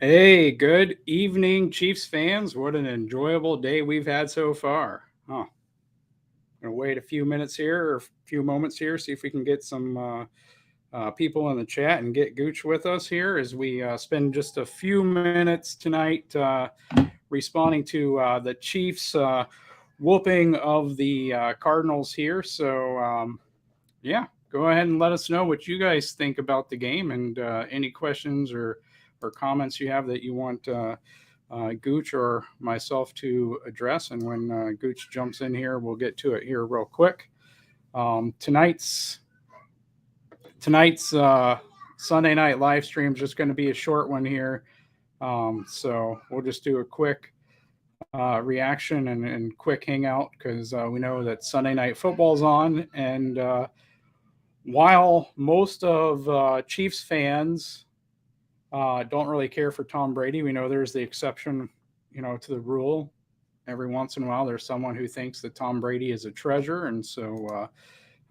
Hey, good evening, Chiefs fans. What an enjoyable day we've had so far. Gonna wait a few minutes here or a few moments here, see if we can get some people in the chat and get Gooch with us here as we spend just a few minutes tonight responding to the Chiefs whooping of the Cardinals here. Yeah, go ahead and let us know what you guys think about the game and any questions or comments you have that you want Gooch or myself to address. And when Gooch jumps in here, we'll get to it here real quick. Tonight's Sunday night live stream is just going to be a short one here. So we'll just do a quick reaction and quick hangout because we know that Sunday night football's on. And while most of Chiefs fans don't really care for Tom Brady, we know there's the exception, to the rule. Every once in a while, there's someone who thinks that Tom Brady is a treasure, and so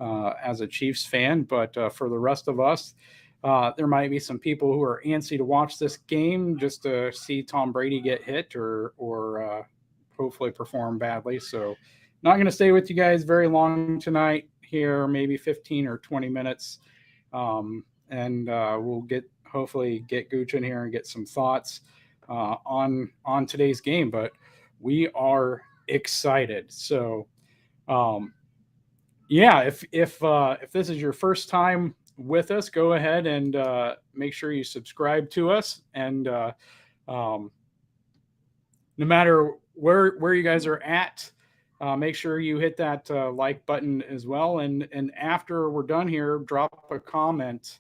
as a Chiefs fan, but for the rest of us, there might be some people who are antsy to watch this game just to see Tom Brady get hit or hopefully perform badly. So, not going to stay with you guys very long tonight. Here, maybe 15 or 20 minutes, and we'll hopefully get Gooch in here and get some thoughts on today's game. But we are excited. So, um, yeah, if this is your first time with us, go ahead and make sure you subscribe to us. And um, no matter where you guys are at, make sure you hit that like button as well. And after we're done here, drop a comment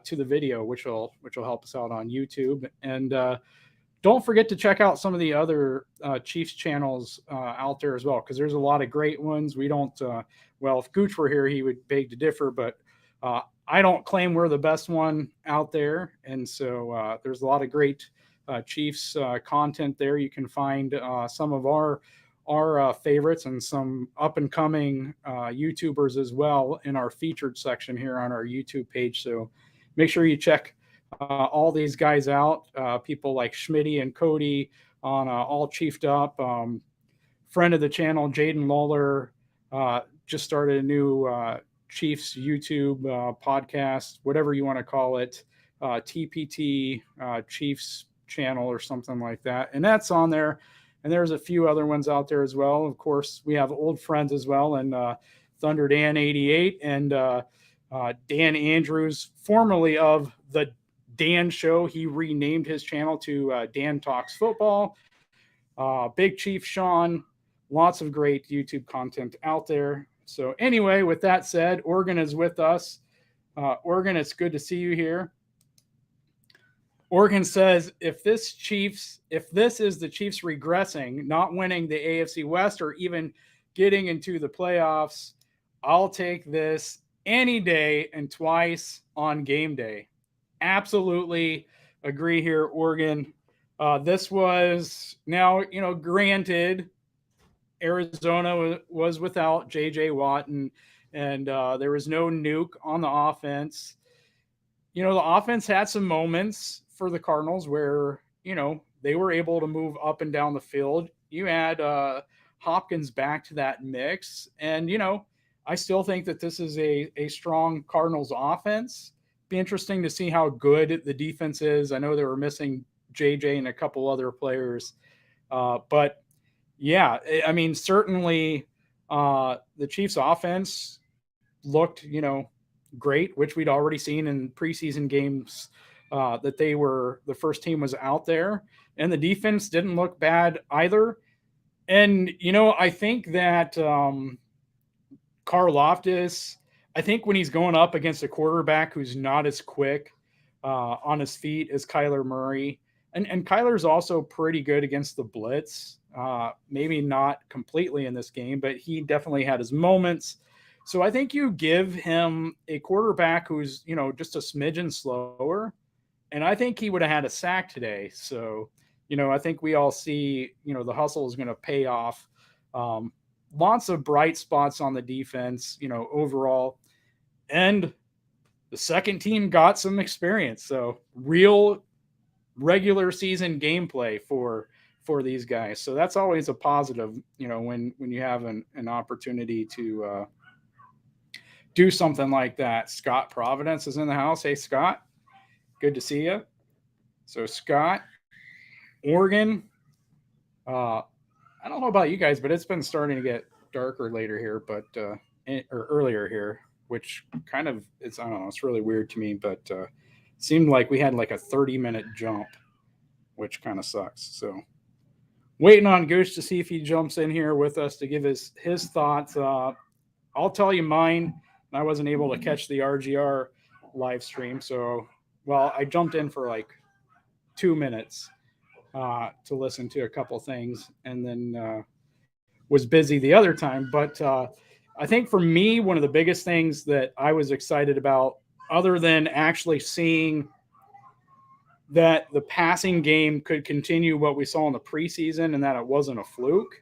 to the video, which will help us out on YouTube. And don't forget to check out some of the other Chiefs channels out there as well, because there's a lot of great ones. We don't, well, if Gooch were here, he would beg to differ, but I don't claim we're the best one out there. And so there's a lot of great Chiefs content there. You can find some of our favorites and some up and coming YouTubers as well in our featured section here on our YouTube page. So make sure you check all these guys out. People like Schmitty and Cody on All Chiefed Up. Friend of the channel, Jaden Lawler, just started a new Chiefs YouTube podcast, whatever you want to call it, TPT Chiefs channel or something like that. And that's on there. And there's a few other ones out there as well. Of course, we have old friends as well, and Thunder Dan 88 and Dan Andrews, formerly of the Dan Show. He renamed his channel to Dan Talks Football. Big Chief Sean, lots of great YouTube content out there. So anyway, with that said, Oregon is with us. Oregon, it's good to see you here. Oregon says if this is the Chiefs regressing, not winning the AFC West or even getting into the playoffs, I'll take this any day and twice on game day. Absolutely agree here, Oregon. This was now, granted, Arizona was without J.J. Watt and there was no nuke on the offense. The offense had some moments for the Cardinals where, they were able to move up and down the field. You add Hopkins back to that mix. And, I still think that this is a strong Cardinals offense. Be interesting to see how good the defense is. I know they were missing JJ and a couple other players. But, yeah, I mean, certainly the Chiefs offense looked, great, which we'd already seen in preseason games that the first team was out there. And the defense didn't look bad either. And, I think that Karlaftis, I think when he's going up against a quarterback who's not as quick on his feet as Kyler Murray, and Kyler's also pretty good against the blitz, maybe not completely in this game, but he definitely had his moments. So I think you give him a quarterback who's, just a smidgen slower, and I think he would have had a sack today. So, I think we all see, the hustle is going to pay off. Lots of bright spots on the defense, overall. And the second team got some experience. So real regular season gameplay for these guys. So that's always a positive, when you have an opportunity to do something like that. Scott Providence is in the house. Hey, Scott, good to see you. So Scott, Oregon. I don't know about you guys, but it's been starting to get darker later here, but or earlier here, which kind of I don't know, it's really weird to me, but seemed like we had like a 30-minute jump, which kind of sucks. So waiting on Goose to see if he jumps in here with us to give his thoughts. I'll tell you mine. I wasn't able to catch the RGR live stream, so I jumped in for like 2 minutes to listen to a couple things, and then was busy the other time. But I think for me, one of the biggest things that I was excited about, other than actually seeing that the passing game could continue what we saw in the preseason and that it wasn't a fluke,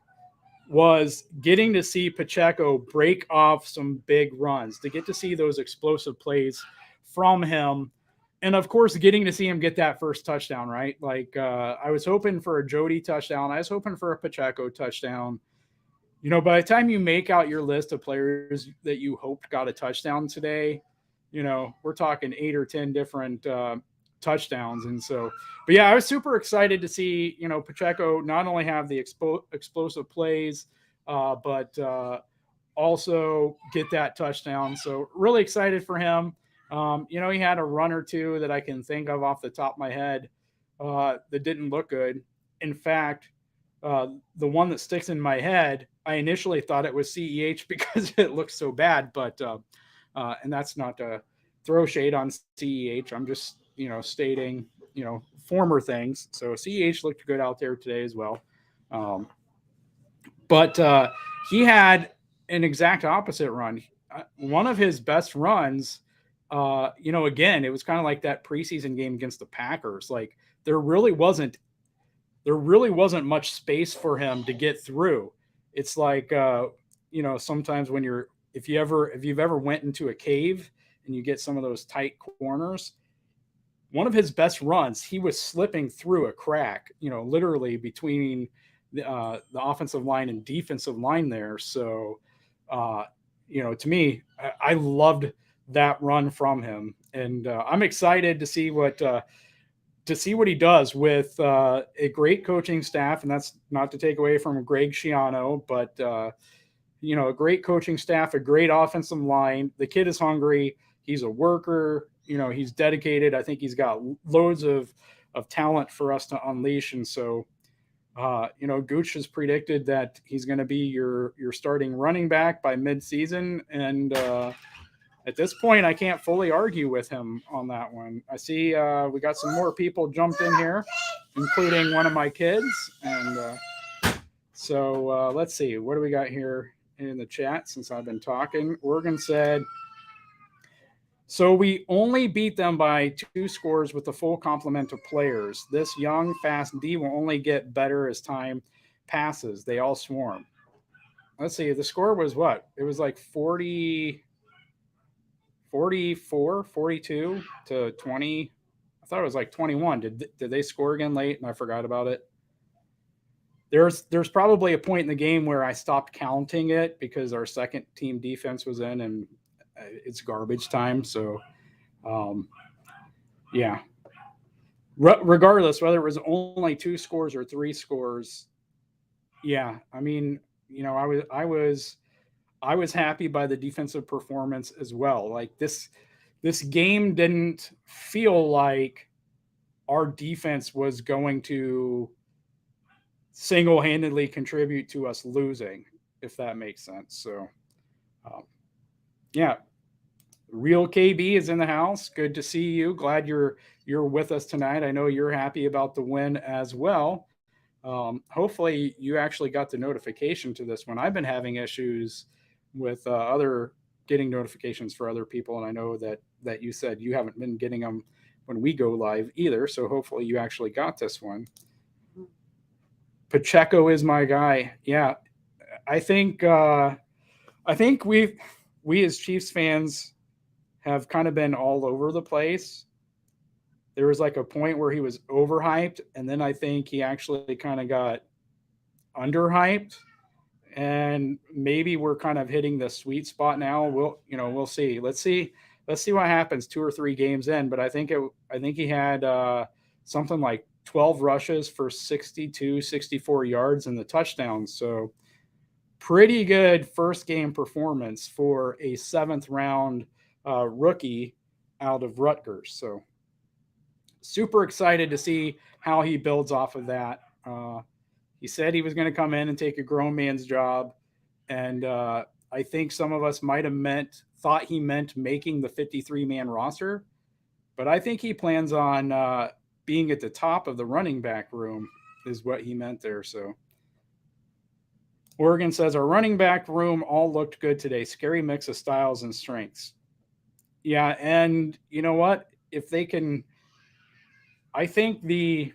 was getting to see Pacheco break off some big runs, to get to see those explosive plays from him. And of course, getting to see him get that first touchdown, right? Like I was hoping for a Jody touchdown. I was hoping for a Pacheco touchdown. By the time you make out your list of players that you hoped got a touchdown today, we're talking 8 or 10 different touchdowns. And so, but yeah, I was super excited to see, Pacheco not only have the explosive plays, but also get that touchdown. So really excited for him. He had a run or two that I can think of off the top of my head that didn't look good. In fact, the one that sticks in my head, I initially thought it was CEH because it looks so bad, but and that's not to throw shade on CEH. I'm just stating former things. So CEH looked good out there today as well, but he had an exact opposite run. One of his best runs. Again, it was kind of like that preseason game against the Packers. Like there really wasn't much space for him to get through. It's like, sometimes when if you've ever went into a cave and you get some of those tight corners, one of his best runs, he was slipping through a crack, literally between the offensive line and defensive line there. So, to me, I loved that run from him, and I'm excited to see what he does with a great coaching staff. And that's not to take away from Greg Schiano, but a great coaching staff, a great offensive line. The kid is hungry. He's a worker. He's dedicated. I think he's got loads of talent for us to unleash. And so, Gooch has predicted that he's going to be your starting running back by midseason. And at this point, I can't fully argue with him on that one. I see we got some more people jumped in here, including one of my kids. And so let's see. What do we got here in the chat since I've been talking? Oregon said, so we only beat them by 2 scores with the full complement of players. This young, fast D will only get better as time passes. They all swarm. Let's see. The score was what? It was like 44, 42 to 20. I thought it was like 21. Did they score again late and I forgot about it? There's probably a point in the game where I stopped counting it because our second team defense was in and it's garbage time. So, yeah. Regardless, whether it was only 2 scores or 3 scores, yeah. I mean, I was happy by the defensive performance as well. Like this game didn't feel like our defense was going to single-handedly contribute to us losing, if that makes sense. So, yeah. Real KB is in the house. Good to see you. Glad you're with us tonight. I know you're happy about the win as well. Hopefully you actually got the notification to this one. I've been having issues with other getting notifications for other people, and I know that you said you haven't been getting them when we go live either. So hopefully you actually got this one. Pacheco is my guy. Yeah, I think we as Chiefs fans have kind of been all over the place. there was like a point where he was overhyped, and then I think he actually kind of got underhyped, and maybe we're kind of hitting the sweet spot now. We'll see. Let's see what happens 2 or 3 games in. But I think he had something like 12 rushes for 62, 64 yards and the touchdowns. So pretty good first game performance for a 7th round rookie out of Rutgers. So super excited to see how he builds off of that. He said he was going to come in and take a grown man's job, and I think some of us might have thought he meant making the 53-man roster, but I think he plans on being at the top of the running back room is what he meant there. So Oregon says our running back room all looked good today. Scary mix of styles and strengths. Yeah, and you know what? If they can, I think the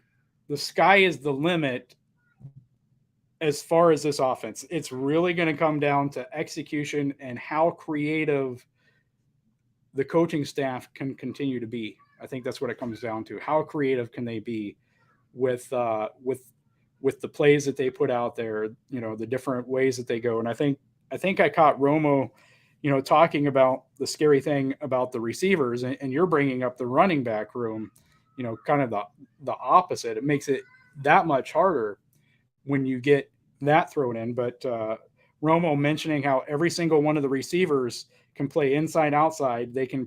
sky is the limit as far as this offense. It's really going to come down to execution and how creative the coaching staff can continue to be. I think that's what it comes down to. How creative can they be with the plays that they put out there, the different ways that they go. And I think I caught Romo, talking about the scary thing about the receivers, and you're bringing up the running back room, kind of the opposite. It makes it that much harder when you get that thrown in. But Romo mentioning how every single one of the receivers can play inside, outside. They can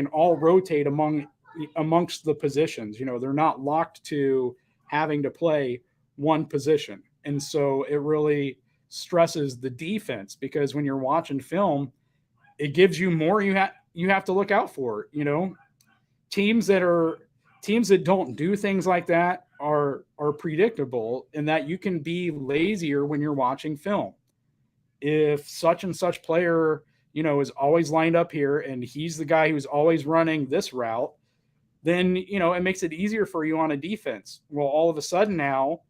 all rotate amongst the positions. They're not locked to having to play one position. And so it really stresses the defense, because when you're watching film, it gives you more you have to look out for. Teams that don't do things like that are predictable, in that you can be lazier when you're watching film. If such and such player, is always lined up here and he's the guy who's always running this route, then, it makes it easier for you on a defense. Well, all of a sudden now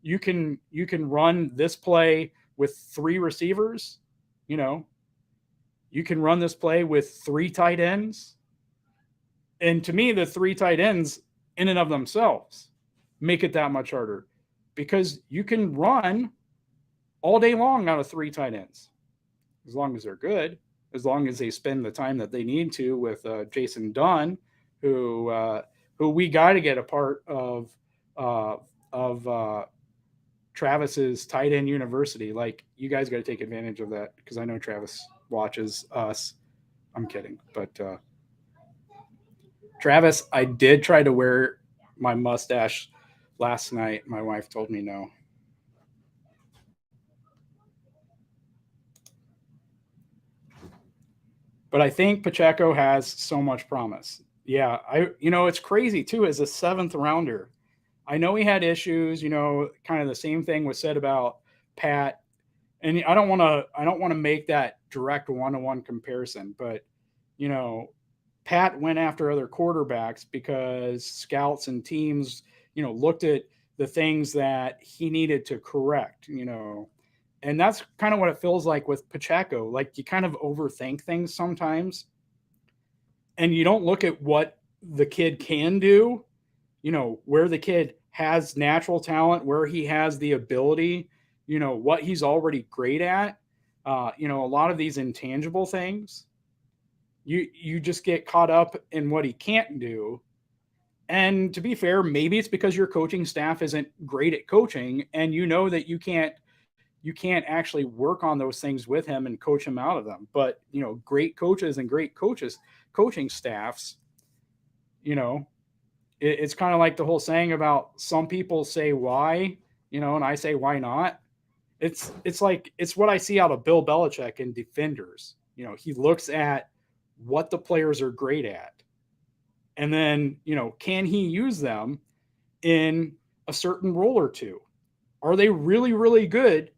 you can run this play with 3 receivers, you can run this play with 3 tight ends. And to me, the 3 tight ends in and of themselves make it that much harder, because you can run all day long out of 3 tight ends, as long as they're good, as long as they spend the time that they need to with Jason Dunn, who we got to get a part of Travis's tight end university. Like, you guys got to take advantage of that, because I know Travis watches us. I'm kidding, but Travis, I did try to wear my mustache last night. My wife told me no. But I think Pacheco has so much promise. Yeah, it's crazy too, as a 7th-rounder. I know he had issues, kind of the same thing was said about Pat. And I don't want to make that direct one-to-one comparison, but Pat went after other quarterbacks because scouts and teams, looked at the things that he needed to correct, and that's kind of what it feels like with Pacheco. Like, you kind of overthink things sometimes, and you don't look at what the kid can do, where the kid has natural talent, where he has the ability, what he's already great at. A lot of these intangible things, you just get caught up in what he can't do. And to be fair, maybe it's because your coaching staff isn't great at coaching, and that you can't actually work on those things with him and coach him out of them. But great coaches and great coaching staffs, it's kind of like the whole saying about some people say why, and I say why not. It's what I see out of Bill Belichick in Defenders. He looks at what the players are great at, and then can he use them in a certain role or two? Are they really, really good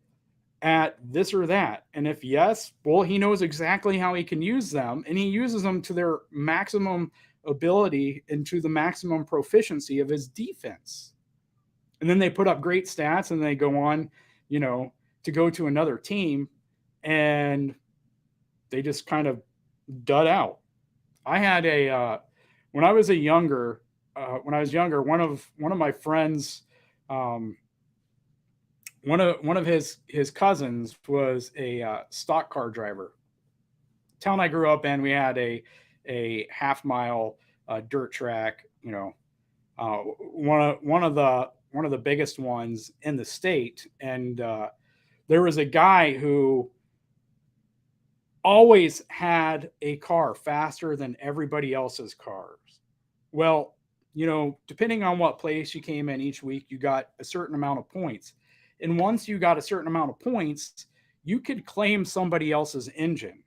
at this or that? And if yes, well, he knows exactly how he can use them, and he uses them to their maximum ability and to the maximum proficiency of his defense. And then they put up great stats, and they go on, to go to another team, and they just kind of dud out. I had when I was younger, one of my friends, um, one of his cousins was a stock car driver. Town I grew up in, we had a half mile dirt track. One of the biggest ones in the state, and there was a guy who always had a car faster than everybody else's cars. Well, depending on what place you came in each week, you got a certain amount of points. And once you got a certain amount of points, you could claim somebody else's engine,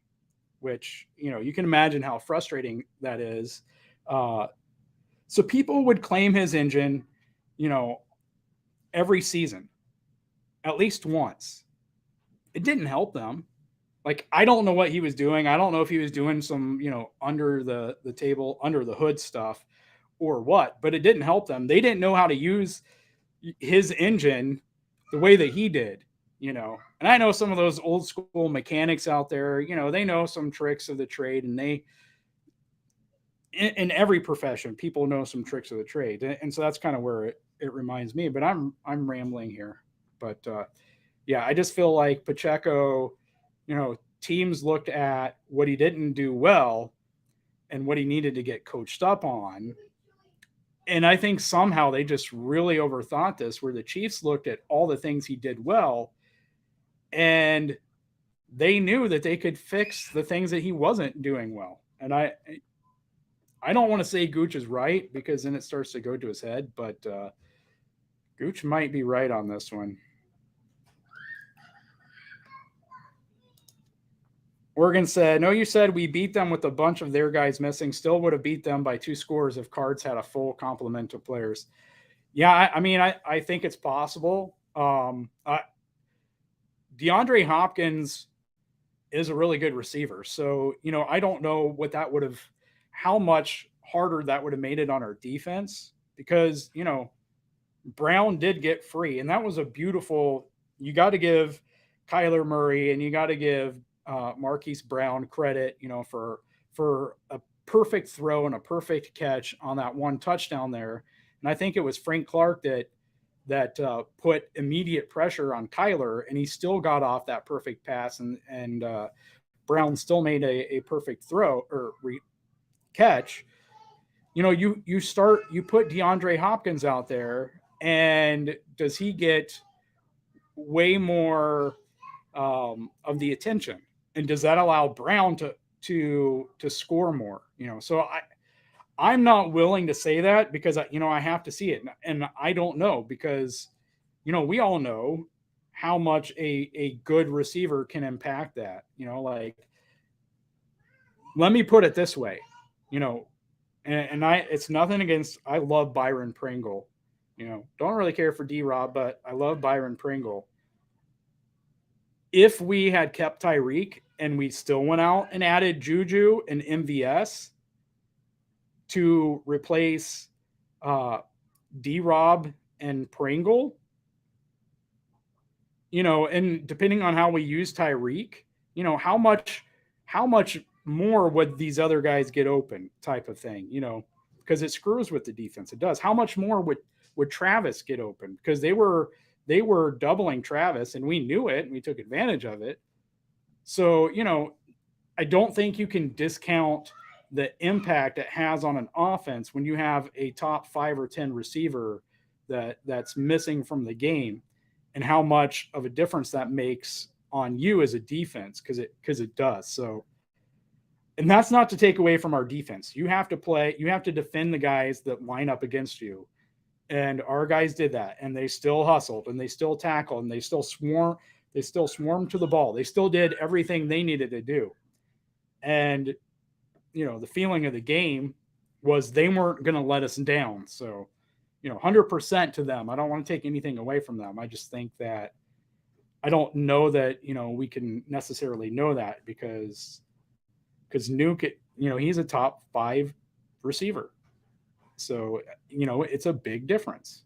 which, you can imagine how frustrating that is. So people would claim his engine, you know, every season, at least once. It didn't help them. Like, I don't know what he was doing. I don't know if he was doing some, under the table, under the hood stuff or what, but it didn't help them. They didn't know how to use his engine the way that he did, And I know some of those old school mechanics out there, they know some tricks of the trade, and in every profession, people know some tricks of the trade. And so that's kind of where it reminds me, but I'm rambling here. But yeah, I just feel like Pacheco, teams looked at what he didn't do well and what he needed to get coached up on. And I think somehow they just really overthought this, where the Chiefs looked at all the things he did well, and they knew that they could fix the things that he wasn't doing well. And I don't want to say Gooch is right, because then it starts to go to his head, but Gooch might be right on this one. Oregon said, no, you said we beat them with a bunch of their guys missing. Still would have beat them by 2 scores if Cards had a full complement of players. Yeah, I think it's possible. DeAndre Hopkins is a really good receiver. So, I don't know what that would have, how much harder that would have made it on our defense, because, Brown did get free. And that was a beautiful, you got to give Kyler Murray and you got to give Marquise Brown credit, for a perfect throw and a perfect catch on that one touchdown there. And I think it was Frank Clark that put immediate pressure on Kyler, and he still got off that perfect pass, and Brown still made a perfect throw or catch. You put DeAndre Hopkins out there, and does he get way more of the attention? And does that allow Brown to score more? So I'm not willing to say that, because I have to see it, and I don't know, because we all know how much a good receiver can impact that. Like, let me put it this way, and it's nothing against, I love Byron Pringle, don't really care for D-Rob, but I love Byron Pringle. If we had kept Tyreek and we still went out and added Juju and MVS to replace D-Rob and Pringle, and depending on how we use Tyreek, how much more would these other guys get open, type of thing, because it screws with the defense. It does. How much more would Travis get open? Because they were doubling Travis, and we knew it, and we took advantage of it. So, I don't think you can discount the impact it has on an offense when you have a top 5 or 10 receiver that's missing from the game, and how much of a difference that makes on you as a defense, because it does. So, and that's not to take away from our defense. You have to defend the guys that line up against you. And our guys did that, and they still hustled, and they still tackled, and they still swarmed to the ball. They still did everything they needed to do. And, the feeling of the game was they weren't going to let us down. So, 100% to them. I don't want to take anything away from them. I just think that I don't know that, we can necessarily know that, because Nuke, he's a top 5 receiver. So, it's a big difference.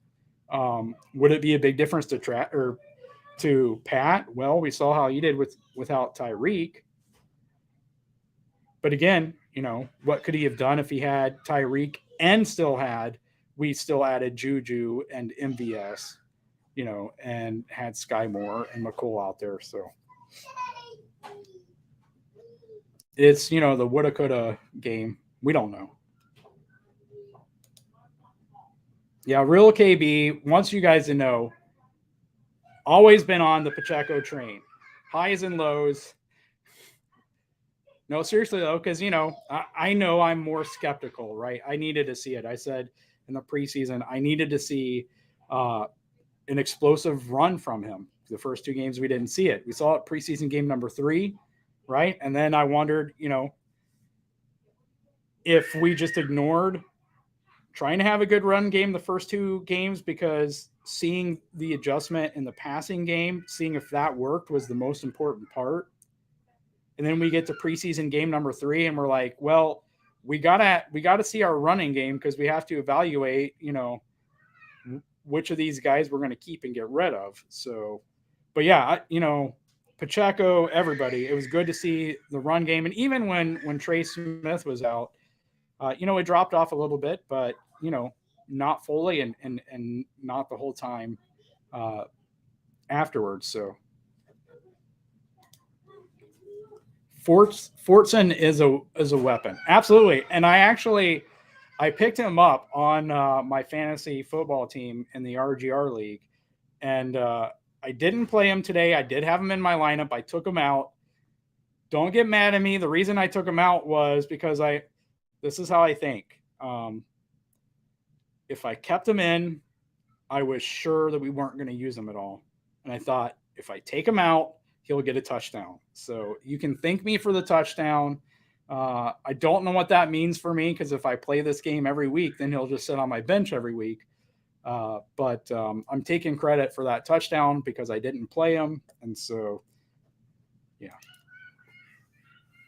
Would it be a big difference to Pat? Well, we saw how he did without Tyreek. But again, what could he have done if he had Tyreek and we still added Juju and MVS, and had Sky Moore and McCool out there. So it's, the woulda, coulda game. We don't know. Yeah, real KB wants you guys to know, always been on the Pacheco train. Highs and lows. No, seriously though, because I know I'm more skeptical, right? I needed to see it. I said in the preseason I needed to see an explosive run from him. The first two games we didn't see it. We saw it preseason game number 3, right? And then I wondered, if we just ignored trying to have a good run game the first two games, because seeing the adjustment in the passing game, seeing if that worked was the most important part. And then we get to preseason game number 3 and we're like, well, we gotta see our running game, because we have to evaluate, which of these guys we're going to keep and get rid of. So, but yeah, Pacheco, everybody, it was good to see the run game. And even when Trey Smith was out, it dropped off a little bit, but, not fully and not the whole time afterwards. So Fortson is a weapon. Absolutely. And I picked him up on my fantasy football team in the RGR league, and I didn't play him today. I did have him in my lineup. I took him out. Don't get mad at me. The reason I took him out was because this is how I think. If I kept him in, I was sure that we weren't going to use him at all. And I thought, if I take him out, he'll get a touchdown. So you can thank me for the touchdown. I don't know what that means for me, because if I play this game every week, then he'll just sit on my bench every week. But I'm taking credit for that touchdown because I didn't play him. And so, yeah.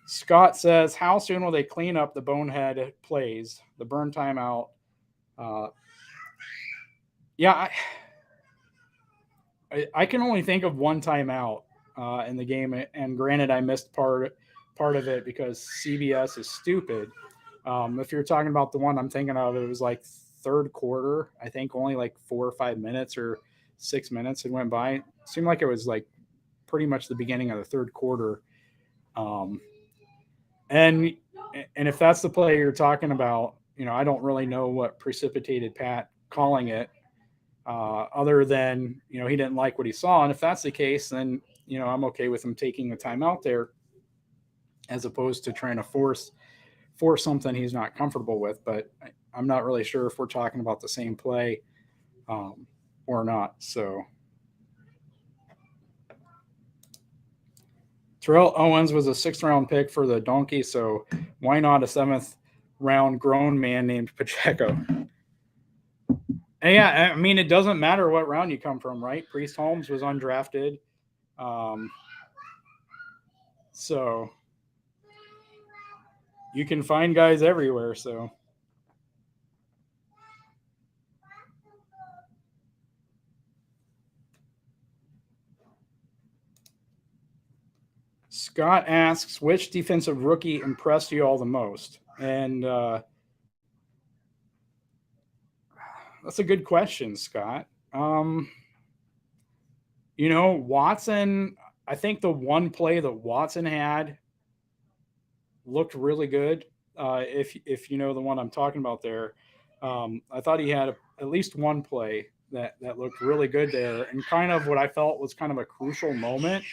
Scott says, how soon will they clean up the bonehead plays, the burn timeout? Yeah, I can only think of one timeout in the game. And granted, I missed part of it because CBS is stupid. If you're talking about the one I'm thinking of, it was like third quarter. I think only like 4 or 5 minutes or 6 minutes had went by. It seemed like it was like pretty much the beginning of the third quarter. And if that's the play you're talking about, I don't really know what precipitated Pat calling it, other than, he didn't like what he saw. And if that's the case, then, I'm okay with him taking the timeout there, as opposed to trying to force something he's not comfortable with. But I'm not really sure if we're talking about the same play or not. So Terrell Owens was a 6th round pick for the Donkeys, so why not a 7th round grown man named Pacheco? And yeah, I mean, it doesn't matter what round you come from, right? Priest Holmes was undrafted. So you can find guys everywhere. So Scott asks, which defensive rookie impressed you all the most? And that's a good question, Scott. Watson, I think the one play that Watson had looked really good. If you know the one I'm talking about there, I thought he had at least one play that looked really good there, and kind of what I felt was kind of a crucial moment.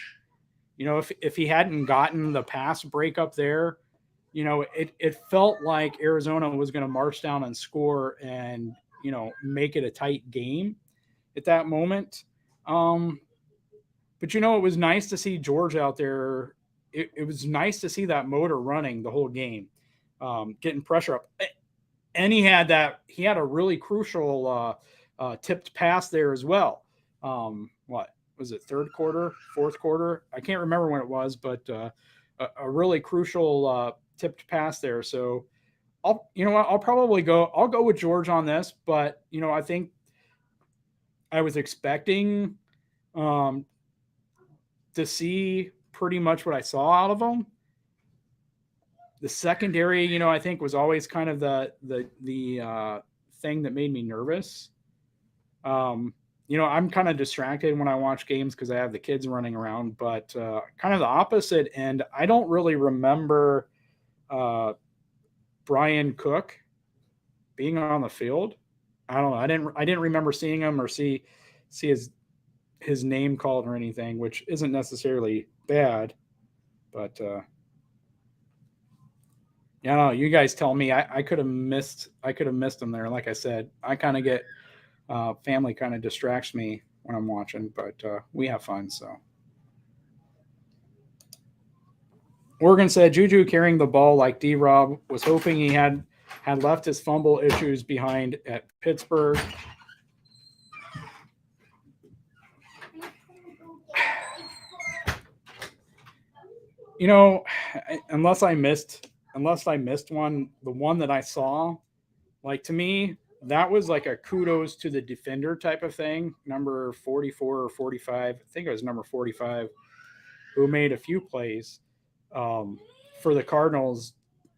If he hadn't gotten the pass breakup there, it felt like Arizona was going to march down and score and, make it a tight game at that moment. But, it was nice to see George out there. It was nice to see that motor running the whole game, getting pressure up. And he had a really crucial tipped pass there as well. What was it? Third quarter, fourth quarter? I can't remember when it was, but a really crucial tipped pass there. So I'll go with George on this, but I think I was expecting to see pretty much what I saw out of him. the secondary, you know, I think was always kind of the thing that made me nervous. You know, I'm kind of distracted when I watch games because I have the kids running around, but kind of the opposite end, I don't really remember uh, Brian Cook being on the field. I don't know. I didn't remember seeing him or see his name called or anything, which isn't necessarily bad, but yeah, I don't know. You guys tell me. I could have missed him there. Like I said, I kind of get family kind of distracts me when I'm watching, but we have fun. So Oregon said Juju carrying the ball like D Rob was hoping he had left his fumble issues behind at Pittsburgh. You know, unless I missed one, the one that I saw, like to me, that was like a kudos to the defender type of thing. Number 44 or 45, I think it was number 45, who made a few plays um, for the Cardinals.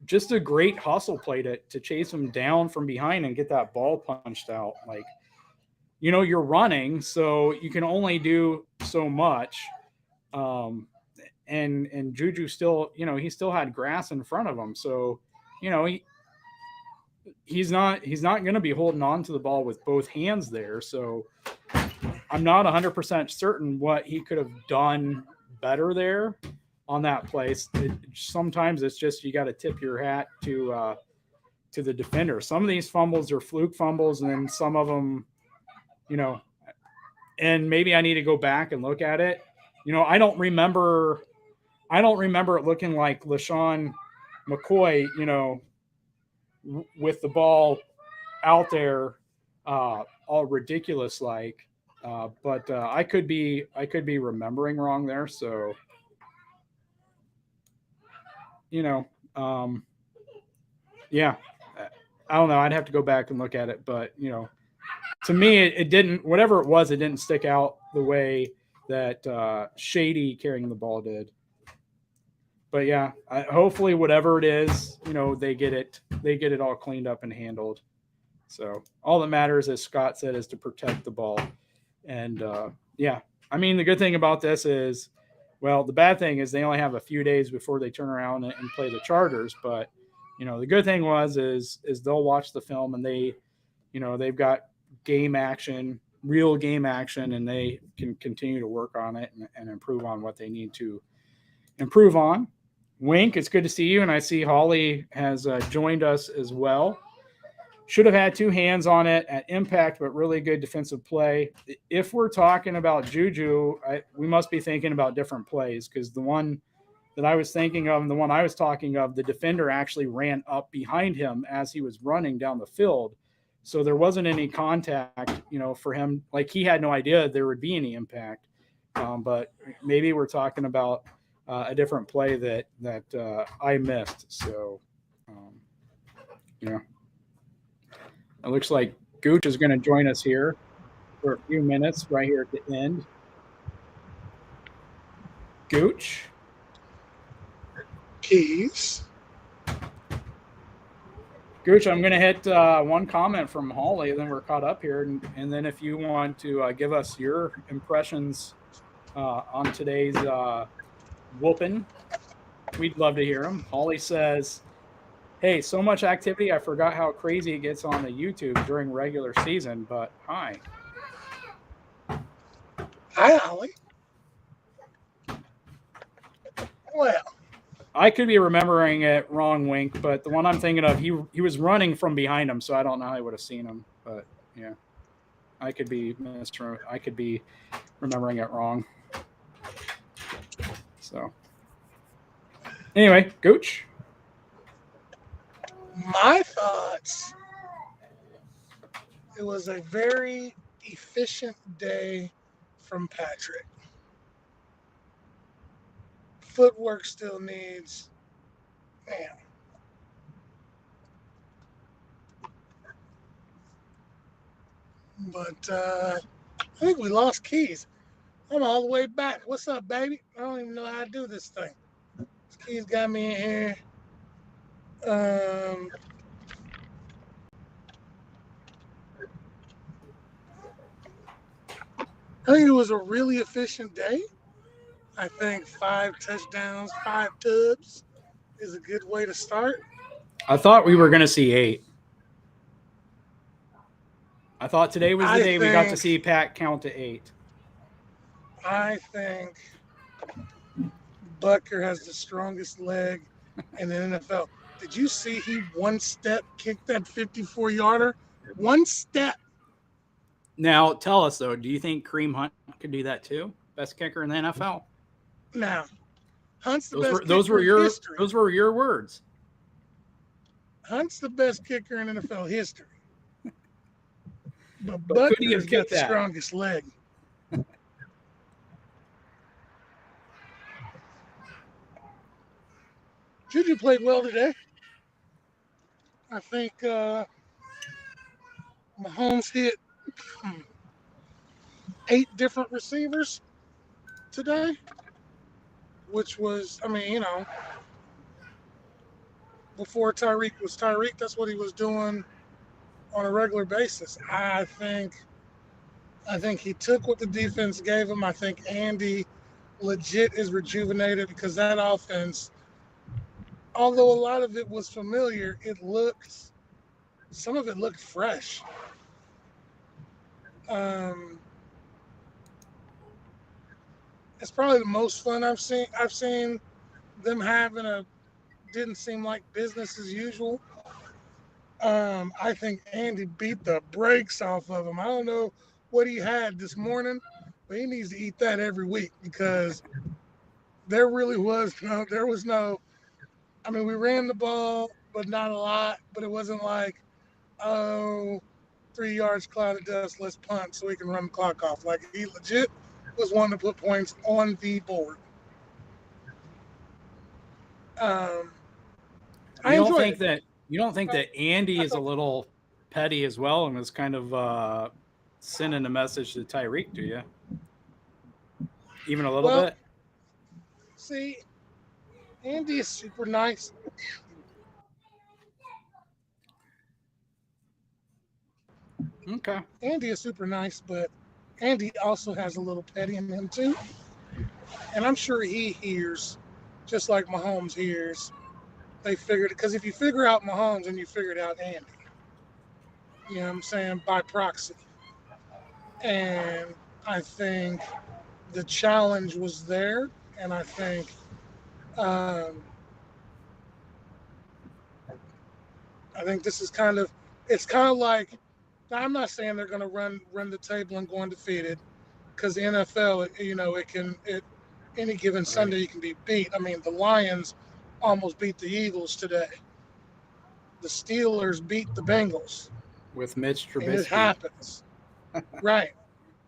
Just a great hustle play to chase him down from behind and get that ball punched out. Like, you know, you're running, so you can only do so much. Um, and Juju still, you know, he still had grass in front of him, so you know he's not going to be holding on to the ball with both hands there. So I'm not 100% certain what he could have done better there on that place. Sometimes it's just you got to tip your hat to the defender. Some of these fumbles are fluke fumbles, and then some of them, you know, and maybe I need to go back and look at it. You know, I don't remember it looking like LaShawn McCoy, you know, with the ball out there, all ridiculous like. But I could be remembering wrong there. So you know, um, yeah, I don't know. I'd have to go back and look at it, but you know, to me, it didn't. Whatever it was, it didn't stick out the way that Shady carrying the ball did. But yeah, hopefully, whatever it is, you know, they get it all cleaned up and handled. So all that matters, as Scott said, is to protect the ball. And yeah, I mean, the good thing about this is, well, the bad thing is they only have a few days before they turn around and play the Chargers. But you know, the good thing is they'll watch the film and they, you know, they've got game action, real game action, and they can continue to work on it and improve on what they need to improve on. Wink, it's good to see you, and I see Holly has joined us as well. Should have had two hands on it at impact, but really good defensive play. If we're talking about Juju, we must be thinking about different plays, because the one that I was thinking of and the one I was talking of, the defender actually ran up behind him as he was running down the field. So there wasn't any contact, you know, for him. Like, he had no idea there would be any impact. But maybe we're talking about a different play that I missed. So, you know. It looks like Gooch is going to join us here for a few minutes right here at the end. Gooch? Keys. Gooch, I'm going to hit one comment from Holly, and then we're caught up here. And then if you want to give us your impressions on today's whooping, we'd love to hear them. Holly says, hey, so much activity, I forgot how crazy it gets on the YouTube during regular season, but hi. Hi, Holly. Well, I could be remembering it wrong, Wink, but the one I'm thinking of, he was running from behind him, so I don't know how I would have seen him. But yeah, I could be remembering it wrong. So anyway, Gooch. my thoughts. It was a very efficient day from Patrick. Footwork still needs, man. But I think we lost Keys. I'm all the way back. What's up, baby? I don't even know how to do this thing. Keys got me in here. Um, I think it was a really efficient day. I think 5 touchdowns, 5 tubs is a good way to start. I thought we were going to see 8. I thought today was the I day we got to see think Pat count to 8. I think Butker has the strongest leg in the NFL. Did you see he one step kicked that 54-yarder? One step. Now, tell us, though, do you think Kareem Hunt could do that too? Best kicker in the NFL? Now, Hunt's the Those best were those kicker were in your history. those were your words. Hunt's the best kicker in NFL history. But But could he have Butker's got kicked the that? strongest leg. Juju played well today. I think Mahomes hit 8 different receivers today, which was, before Tyreek was Tyreek, that's what he was doing on a regular basis. I think he took what the defense gave him. I think Andy legit is rejuvenated because that offense, although a lot of it was familiar, some of it looked fresh. Um, it's probably the most fun I've seen. I've seen them having didn't seem like business as usual. I think Andy beat the brakes off of him. I don't know what he had this morning, but he needs to eat that every week because there was no. I mean, we ran the ball, but not a lot. But it wasn't like, oh, 3 yards cloud of dust, let's punt so we can run the clock off. Like he legit was wanting to put points on the board. Um, You I don't enjoyed think it. that you don't think that Andy I is a thought, little petty as well and was kind of sending a message to Tyreek, do you? Even a little well, bit? see, Andy is super nice. Okay. Andy is super nice, but Andy also has a little petty in him too. And I'm sure he hears, just like Mahomes hears, they figured it. Because if you figure out Mahomes and you figured out Andy, you know what I'm saying, by proxy. And I think the challenge was there. And I think um, this is it's kind of like, I'm not saying they're going to run the table and go undefeated because the NFL, any given Right. Sunday you can be beat. I mean, the Lions almost beat the Eagles today. The Steelers beat the Bengals. With Mitch I mean, it Trubisky. happens. Right.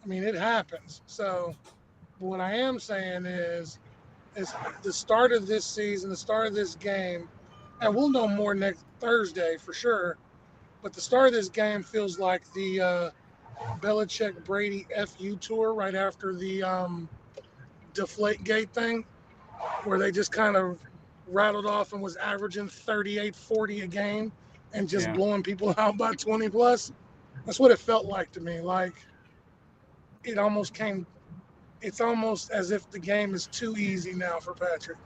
I mean, it happens. So, but what I am saying is the start of this season, the start of this game, and we'll know more next Thursday for sure. But the start of this game feels like the Belichick Brady FU tour right after the Deflategate thing, where they just kind of rattled off and was averaging 38, 40 a game and just Yeah. blowing people out by 20 plus. That's what it felt like to me. Like it almost came, it's almost as if the game is too easy now for Patrick.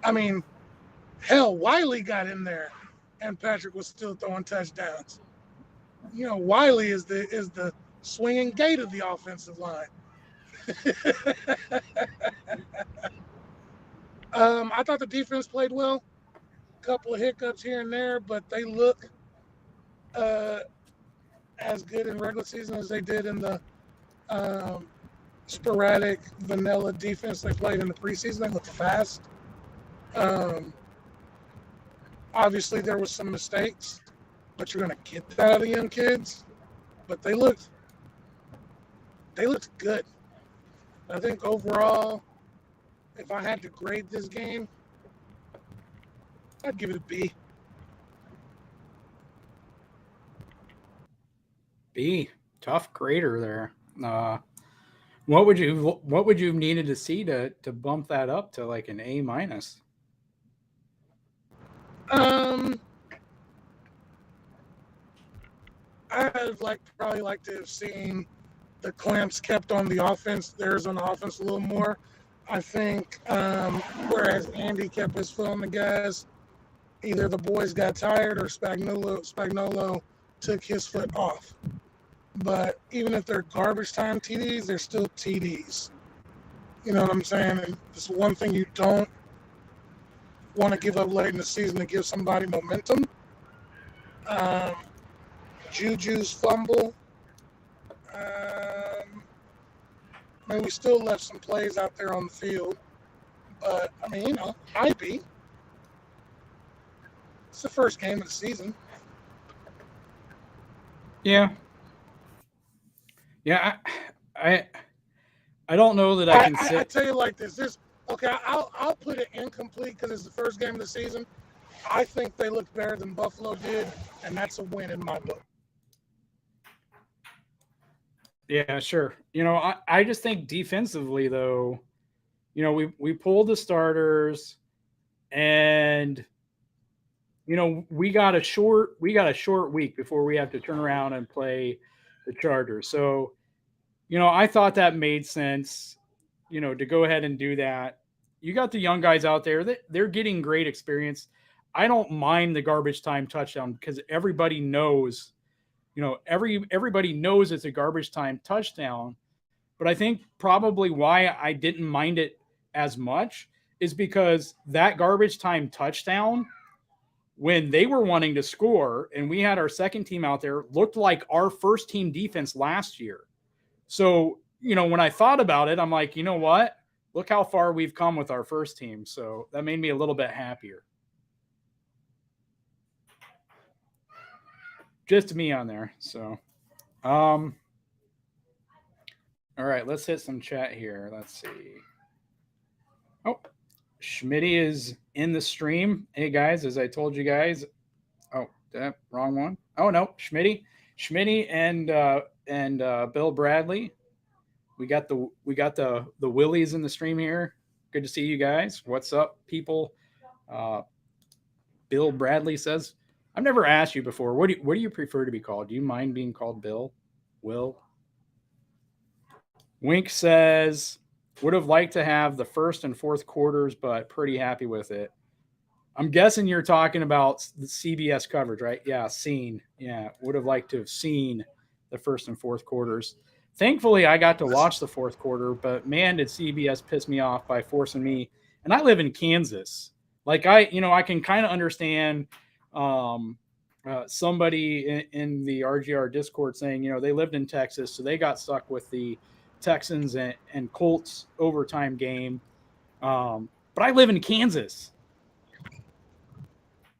I mean, hell, Wiley got in there and Patrick was still throwing touchdowns. Wiley is the swinging gate of the offensive line. I thought the defense played well. A couple of hiccups here and there, but they look uh, as good in regular season as they did in the um, sporadic vanilla defense they played in the preseason. They looked fast. Um, Obviously, there was some mistakes, but you're going to get that out of young kids. But they looked good. I think overall, if I had to grade this game, I'd give it a B. B. Tough grader there. What would you have needed to see to bump that up to like an A minus? I'd probably like to have seen the clamps kept on the offense, theirs on the offense a little more. I think whereas Andy kept his foot on the gas, either the boys got tired or Spagnuolo took his foot off. But even if they're garbage time TDs, they're still TDs. You know what I'm saying? And it's one thing you don't want to give up late in the season to give somebody momentum. Juju's fumble. I mean, we still left some plays out there on the field. But, I mean, hypey. It's the first game of the season. Yeah. Yeah, I don't know that I can sit. I tell you like this. Okay, I'll put it incomplete because it's the first game of the season. I think they looked better than Buffalo did, and that's a win in my book. Yeah, sure. I just think defensively, though, we pulled the starters, and we got a short week before we have to turn around and play the Chargers. So, I thought that made sense, to go ahead and do that. You got the young guys out there that they're getting great experience. I don't mind the garbage time touchdown because everybody knows, everybody knows it's a garbage time touchdown. But I think probably why I didn't mind it as much is because that garbage time touchdown, when they were wanting to score and we had our second team out there, looked like our first team defense last year. So, when I thought about it, I'm like, you know what? Look how far we've come with our first team. So that made me a little bit happier. Just me on there. So, all right, let's hit some chat here. Let's see. Oh, Schmitty is in the stream. Hey guys, as I told you guys. Oh, wrong one. Oh no, Schmitty and Bill Bradley. We got the Willies in the stream here. Good to see you guys. What's up, people? Bill Bradley says, I've never asked you before. What do you prefer to be called? Do you mind being called Bill? Will? Wink says, would have liked to have the first and fourth quarters, but pretty happy with it. I'm guessing you're talking about the CBS coverage, right? Yeah, seen. Yeah, would have liked to have seen the first and fourth quarters. Thankfully, I got to watch the fourth quarter, but man, did CBS piss me off by forcing me. And I live in Kansas. Like I can kind of understand somebody in the RGR Discord saying, they lived in Texas, so they got stuck with the Texans and Colts overtime game. But I live in Kansas.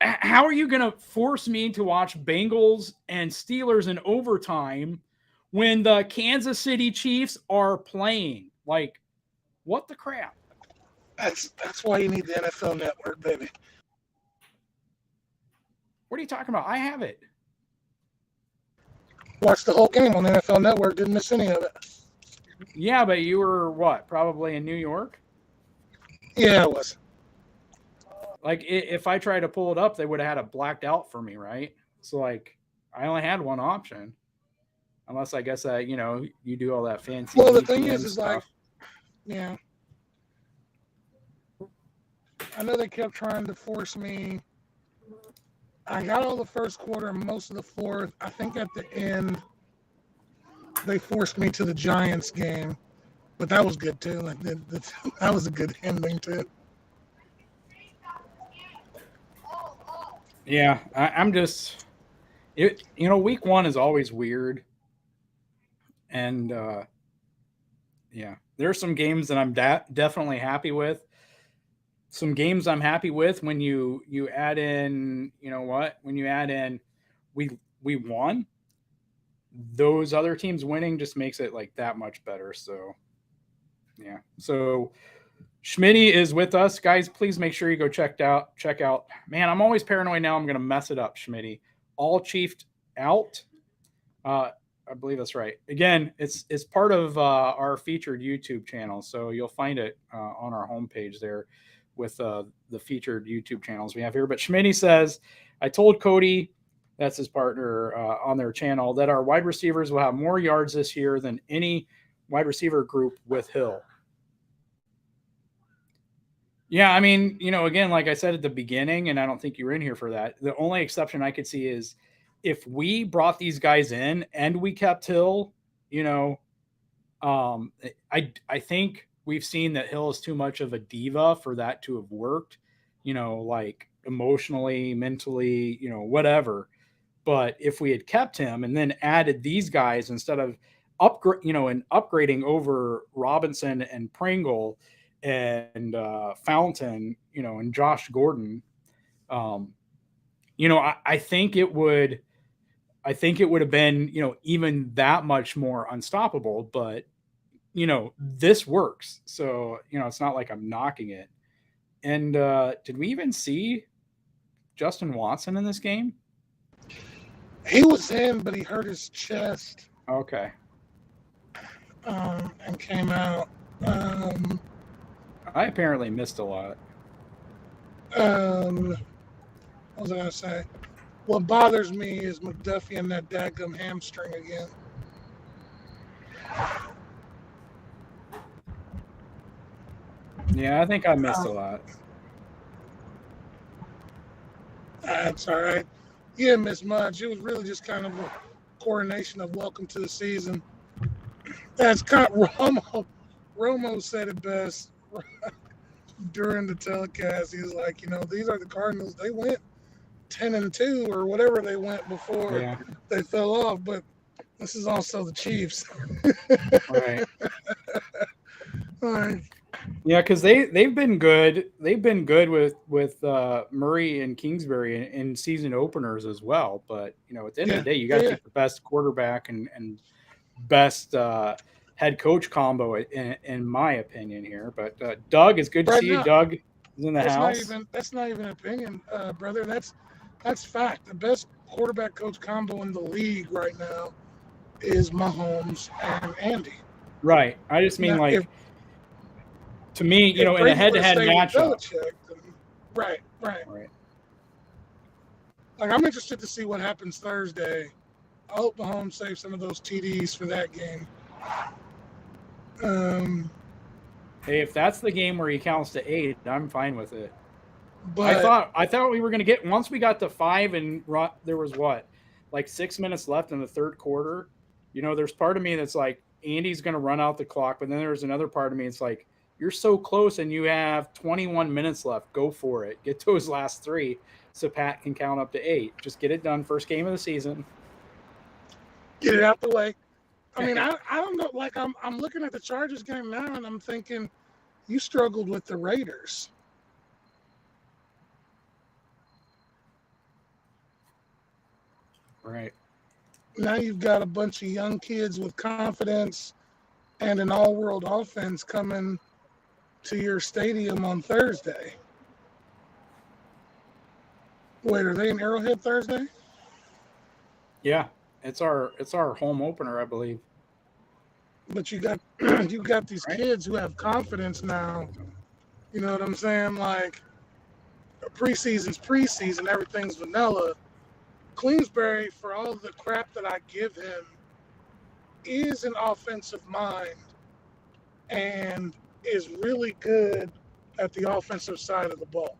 How are you going to force me to watch Bengals and Steelers in overtime when the Kansas City Chiefs are playing? Like, what the crap? That's why you need the NFL Network, baby. What are you talking about? I have it. Watched the whole game on the NFL Network. Didn't miss any of it. Yeah, but you were what? Probably in New York? Yeah, it was. Like, if I tried to pull it up, they would have had it blacked out for me, right? So, like, I only had one option. Unless I guess that, you do all that fancy. Well, the thing is stuff. like, yeah. I know they kept trying to force me. I got all the first quarter and most of the fourth. I think at the end, they forced me to the Giants game. But that was good, too. Like that was a good ending, too. Yeah, I'm just... week one is always weird. And, yeah, there are some games that I'm definitely happy with. Some games I'm happy with when you add in, when you add in, we won. Those other teams winning just makes it like that much better. So, yeah. So Schmitty is with us, guys. Please make sure you go check out. Man, I'm always paranoid now. I'm going to mess it up, Schmitty. All Chiefed out. I believe that's right. Again, it's part of our featured YouTube channel, so you'll find it on our homepage there. with the featured YouTube channels we have here. But Schmitty says, I told Cody, that's his partner on their channel, that our wide receivers will have more yards this year than any wide receiver group with Hill. Yeah, I mean, again, like I said at the beginning, and I don't think you were in here for that, the only exception I could see is if we brought these guys in and we kept Hill, I think we've seen that Hill is too much of a diva for that to have worked, like emotionally, mentally, whatever. But if we had kept him and then added these guys instead of upgrading over Robinson and Pringle and Fountain, and Josh Gordon, I think it would have been, even that much more unstoppable, but this works. So, it's not like I'm knocking it. And did we even see Justin Watson in this game? He was in, but he hurt his chest. Okay. And came out. I apparently missed a lot. What was I going to say? What bothers me is McDuffie and that daggum hamstring again. Yeah, I think I missed a lot. That's all right. You didn't miss much. It was really just kind of a coronation of welcome to the season. That's kind of, Romo said it best during the telecast. He was like, these are the Cardinals. They went 10-2 or whatever they went before they fell off, but this is also the Chiefs. Right. All right. Yeah, because they've been good. They've been good with Murray and Kingsbury in season openers as well. But at the end of the day, you got to pick the best quarterback and best head coach combo in my opinion here. But Doug, it's good to see you. Doug is in the house. That's not even an opinion, brother. That's fact. The best quarterback coach combo in the league right now is Mahomes and Andy. Right. I just mean to me, in a head-to-head matchup. Right. Like, I'm interested to see what happens Thursday. I hope Mahomes saves some of those TDs for that game. Hey, if that's the game where he counts to 8, I'm fine with it. But I thought we were going to get, once we got to 5 and there was 6 minutes left in the third quarter. There's part of me that's like, Andy's going to run out the clock. But then there's another part of me. It's like, you're so close and you have 21 minutes left. Go for it. Get those last 3 so Pat can count up to 8. Just get it done. First game of the season. Get it out the way. I mean, I don't know. Like, I'm looking at the Chargers game now and I'm thinking, you struggled with the Raiders. Right. Now you've got a bunch of young kids with confidence and an all-world offense coming to your stadium on Thursday. Wait, are they in Arrowhead Thursday? Yeah, it's our home opener, I believe. But you got these kids who have confidence now. You know what I'm saying? Like, preseason's preseason, everything's vanilla. Queensberry, for all the crap that I give him, is an offensive mind and is really good at the offensive side of the ball.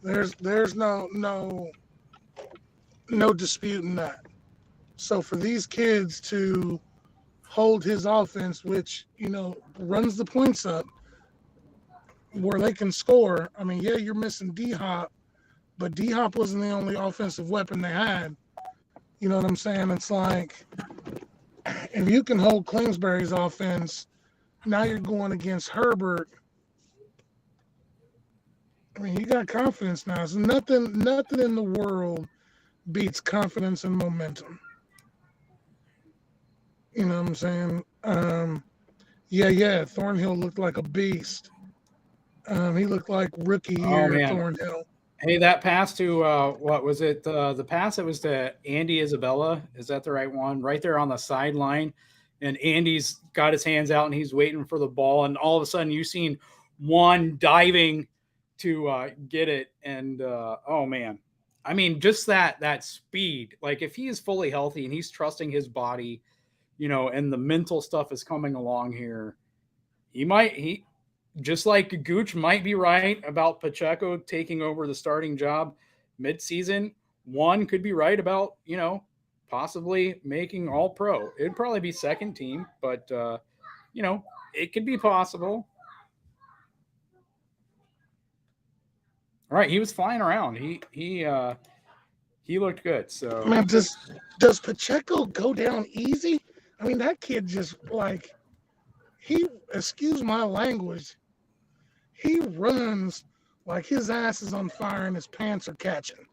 There's no disputing that. So for these kids to hold his offense, which, runs the points up where they can score. I mean, yeah, you're missing D-Hop, but D-Hop wasn't the only offensive weapon they had. You know what I'm saying? It's like, if you can hold Kingsbury's offense, now you're going against Herbert. I mean, you got confidence now. So nothing in the world beats confidence and momentum. You know what I'm saying? Thornhill looked like a beast. He looked like rookie year Thornhill. Hey, that pass to what was it? The pass that was to Andy Isabella, is that the right one? Right there on the sideline, and Andy's got his hands out and he's waiting for the ball, and all of a sudden you seen one diving to get it. And oh man, I mean, just that speed. Like if he is fully healthy and he's trusting his body, and the mental stuff is coming along here, he just like Gooch might be right about Pacheco taking over the starting job midseason. One could be right about, possibly making all pro. It'd probably be second team, but it could be possible. All right, he was flying around. He looked good. So Man, does Pacheco go down easy? I mean, that kid just excuse my language, he runs like his ass is on fire and his pants are catching.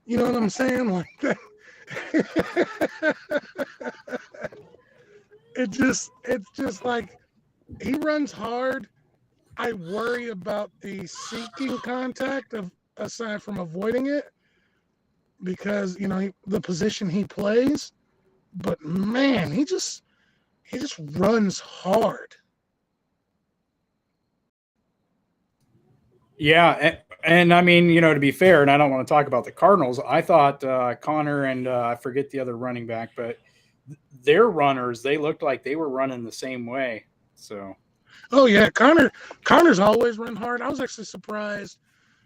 You know what I'm saying? Like that. It's just like he runs hard. I worry about the seeking contact aside from avoiding it because the position he plays. But man, he just runs hard. yeah, and I mean, to be fair, and I don't want to talk about the Cardinals. I thought Connor and I forget the other running back, but their runners, they looked like they were running the same way. So, Oh yeah, Connor's always run hard. I was actually surprised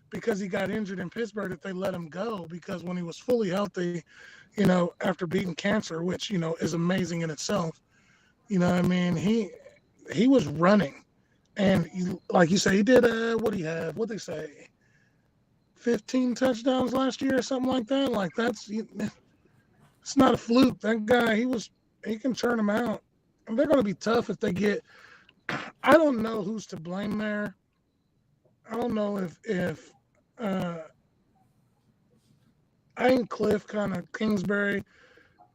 because he got injured in Pittsburgh that they let him go because when he was fully healthy, after beating cancer, which is amazing in itself. I mean, he was running, and like you say, he did. What do you have? What they say? 15 touchdowns last year or something like that. Like it's not a fluke. That guy, he can turn them out. And they're going to be tough if they get. I don't know who's to blame there. I don't know if I think Cliff kind of Kingsbury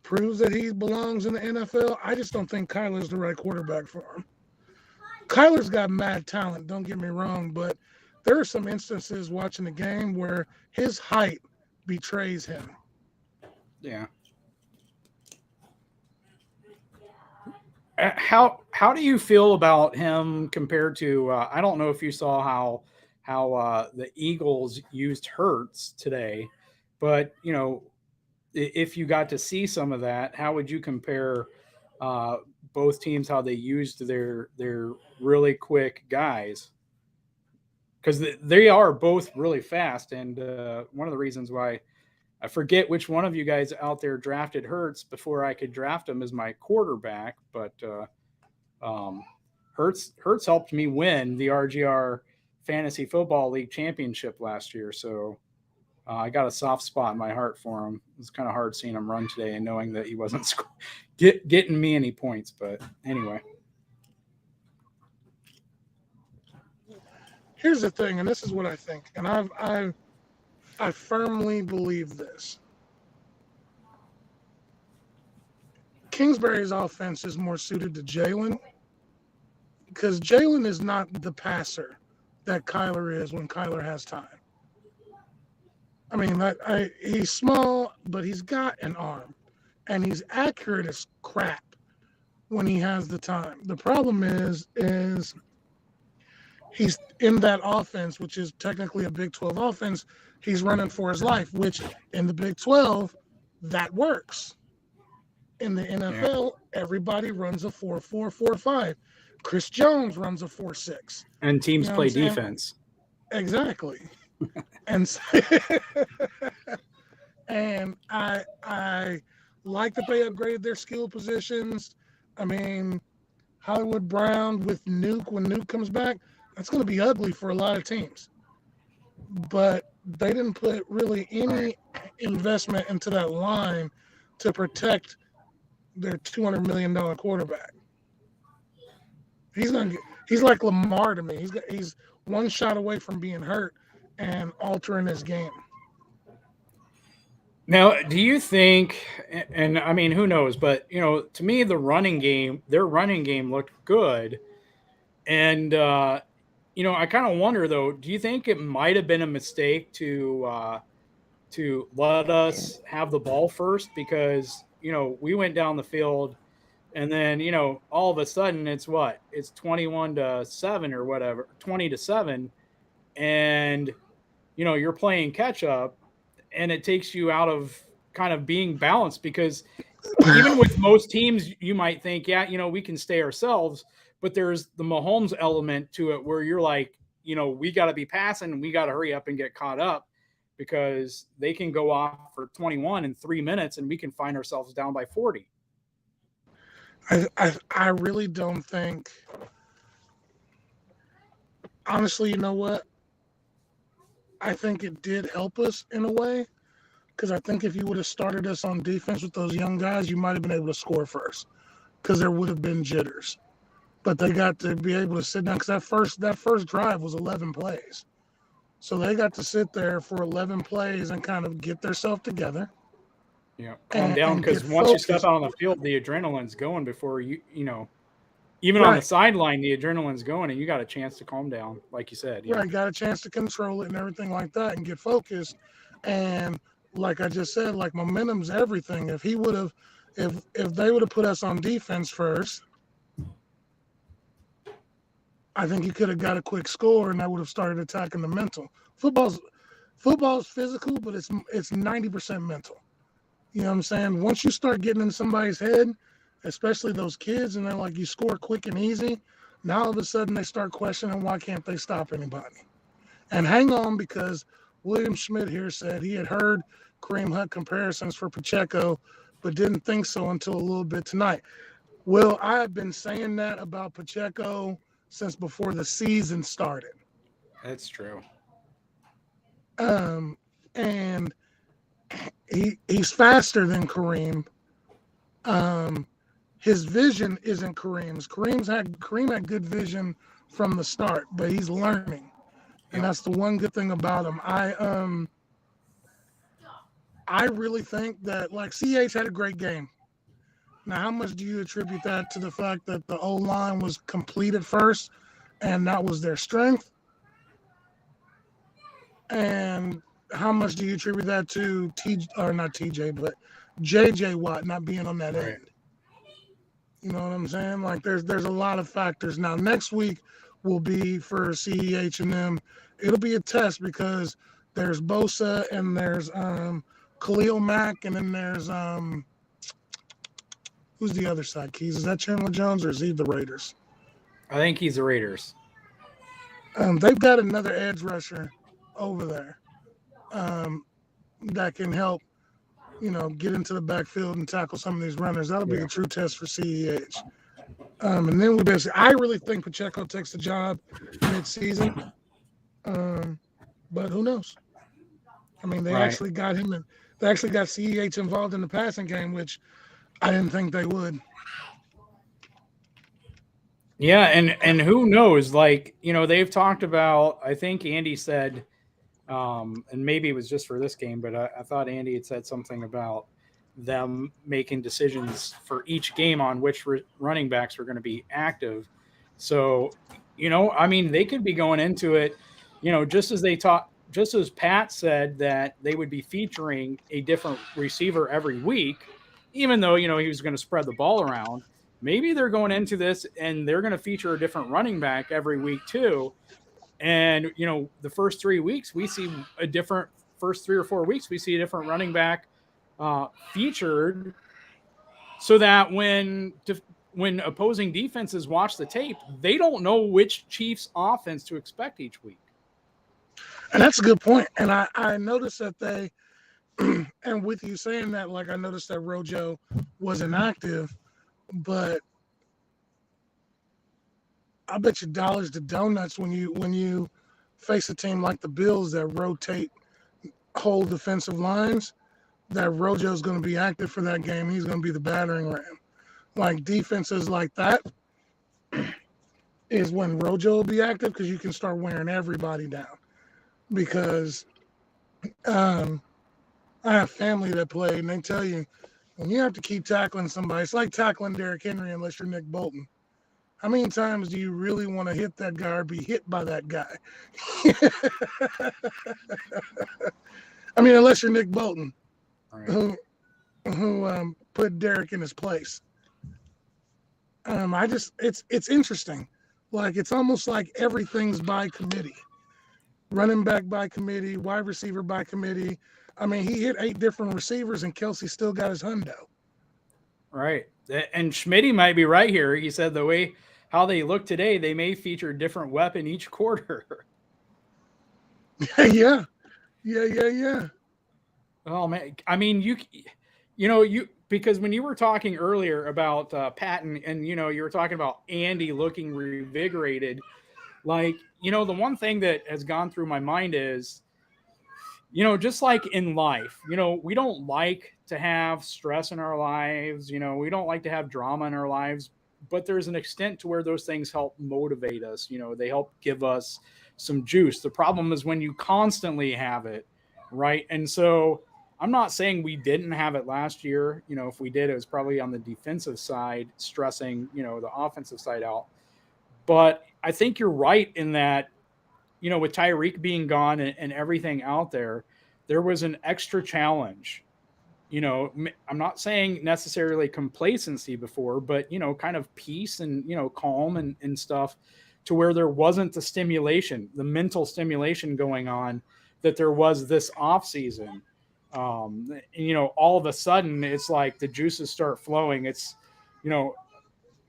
proves that he belongs in the NFL. I just don't think Kyler's the right quarterback for him. Kyler's got mad talent, don't get me wrong, but there are some instances watching the game where his height betrays him. yeah. How do you feel about him compared to? I don't know if you saw how the Eagles used Hurts today, but if you got to see some of that, how would you compare both teams how they used their really quick guys? Because they are both really fast, and one of the reasons why I forget which one of you guys out there drafted Hurts before I could draft him as my quarterback, but Hurts helped me win the RGR Fantasy Football League championship last year, so I got a soft spot in my heart for him. It was kind of hard seeing him run today and knowing that he wasn't getting me any points, but anyway. Here's the thing, and this is what I think, and I firmly believe this. Kingsbury's offense is more suited to Jalen because Jalen is not the passer that Kyler is when Kyler has time. I mean, he's small, but he's got an arm, and he's accurate as crap when he has the time. The problem is he's in that offense, which is technically a Big 12 offense. He's running for his life, which in the Big 12, that works. In the NFL, everybody runs a 4-4-4-5. Chris Jones runs a 4-6. And teams play defense. Exactly. and and I like that they upgraded their skill positions. I mean, Hollywood Brown with Nuke, when Nuke comes back, that's going to be ugly for a lot of teams. But they didn't put really any investment into that line to protect their $200 million quarterback. He's like Lamar to me. He's one shot away from being hurt and altering his game. Now, do you think, and I mean, who knows, but, to me, their running game looked good. And, I kind of wonder, though, do you think it might have been a mistake to let us have the ball first? Because, we went down the field And then, all of a sudden it's what? It's 21-7 or whatever, 20-7. And, you're playing catch up, and it takes you out of kind of being balanced, because even with most teams, you might think, yeah, we can stay ourselves, but there's the Mahomes element to it where you're like, we got to be passing and we got to hurry up and get caught up, because they can go off for 21 in 3 minutes and we can find ourselves down by 40. I really don't think. Honestly, you know what? I think it did help us in a way, because I think if you would have started us on defense with those young guys, you might have been able to score first, because there would have been jitters. But they got to be able to sit down, because that first drive was 11 plays. So they got to sit there for 11 plays and kind of get themselves together. Yeah, calm down, because once you step out on the field, the adrenaline's going before even on the sideline, the adrenaline's going, and you got a chance to calm down, like you said. Right, got a chance to control it and everything like that and get focused. And like I just said, like, momentum's everything. If they would have put us on defense first, I think you could have got a quick score, and I would have started attacking the mental. Football's physical, but it's 90% mental. You know what I'm saying? Once you start getting in somebody's head, especially those kids, and they're like, you score quick and easy, now all of a sudden they start questioning, why can't they stop anybody? And hang on, because William Schmidt here said he had heard Kareem Hunt comparisons for Pacheco, but didn't think so until a little bit tonight. Well, I have been saying that about Pacheco since before the season started. That's true. And he's faster than Kareem. His vision isn't Kareem's. Kareem had good vision from the start, but he's learning, and that's the one good thing about him. I really think that, like, CH had a great game. Now, how much do you attribute that to the fact that the O-line was complete at first, and that was their strength? And how much do you attribute that to not TJ, but JJ Watt not being on that end? You know what I'm saying? Like, there's a lot of factors. Now, next week will be for CEH and them. It'll be a test, because there's Bosa and there's Khalil Mack, and then there's who's the other side, Keys? Is that Chandler Jones, or is he the Raiders? I think he's the Raiders. They've got another edge rusher over there that can help, get into the backfield and tackle some of these runners. That'll be a true test for CEH. And then I really think Pacheco takes the job mid-season. But who knows? I mean, they actually got him, and they actually got CEH involved in the passing game, which I didn't think they would. Yeah, and who knows? Like, they've talked about, I think Andy said, and maybe it was just for this game, but I thought Andy had said something about them making decisions for each game on which running backs were going to be active. So, they could be going into it, just as Pat said that they would be featuring a different receiver every week, even though, he was going to spread the ball around. Maybe they're going into this and they're going to feature a different running back every week too. And, the first 3 weeks, we see a different first 3 or 4 weeks, we see a different running back featured, so that when opposing defenses watch the tape, they don't know which Chiefs offense to expect each week. And that's a good point. And I noticed that they, and with you saying that, like, I noticed that Rojo was inactive, but I bet you dollars to donuts when you face a team like the Bills that rotate whole defensive lines, that Rojo's going to be active for that game. He's going to be the battering ram. Like, defenses like that is when Rojo will be active, because you can start wearing everybody down. Because I have family that play, and they tell you, when you have to keep tackling somebody, it's like tackling Derrick Henry unless you're Nick Bolton. How many times do you really want to hit that guy or be hit by that guy? I mean, unless you're Nick Bolton, who put Derrick in his place. It's interesting. Like it's almost like everything's by committee. Running back by committee, wide receiver by committee. I mean, he hit 8 different receivers, and Kelsey still got his hundo. Right. And Schmitty might be right here. He said the way how they look today, they may feature a different weapon each quarter. Yeah, yeah. Oh man, I mean you because when you were talking earlier about Patton and you were talking about Andy looking revigorated, like the one thing that has gone through my mind is just like in life, we don't like to have stress in our lives, we don't like to have drama in our lives, but there's an extent to where those things help motivate us, they help give us some juice. The problem is when you constantly have it, right? And so I'm not saying we didn't have it last year. If we did, it was probably on the defensive side, stressing, the offensive side out. But I think you're right in that with Tyreek being gone and everything out there was an extra challenge. I'm not saying necessarily complacency before, but, kind of peace and, calm and stuff to where there wasn't the stimulation, the mental stimulation going on that there was this off season. All of a sudden it's like the juices start flowing. It's, the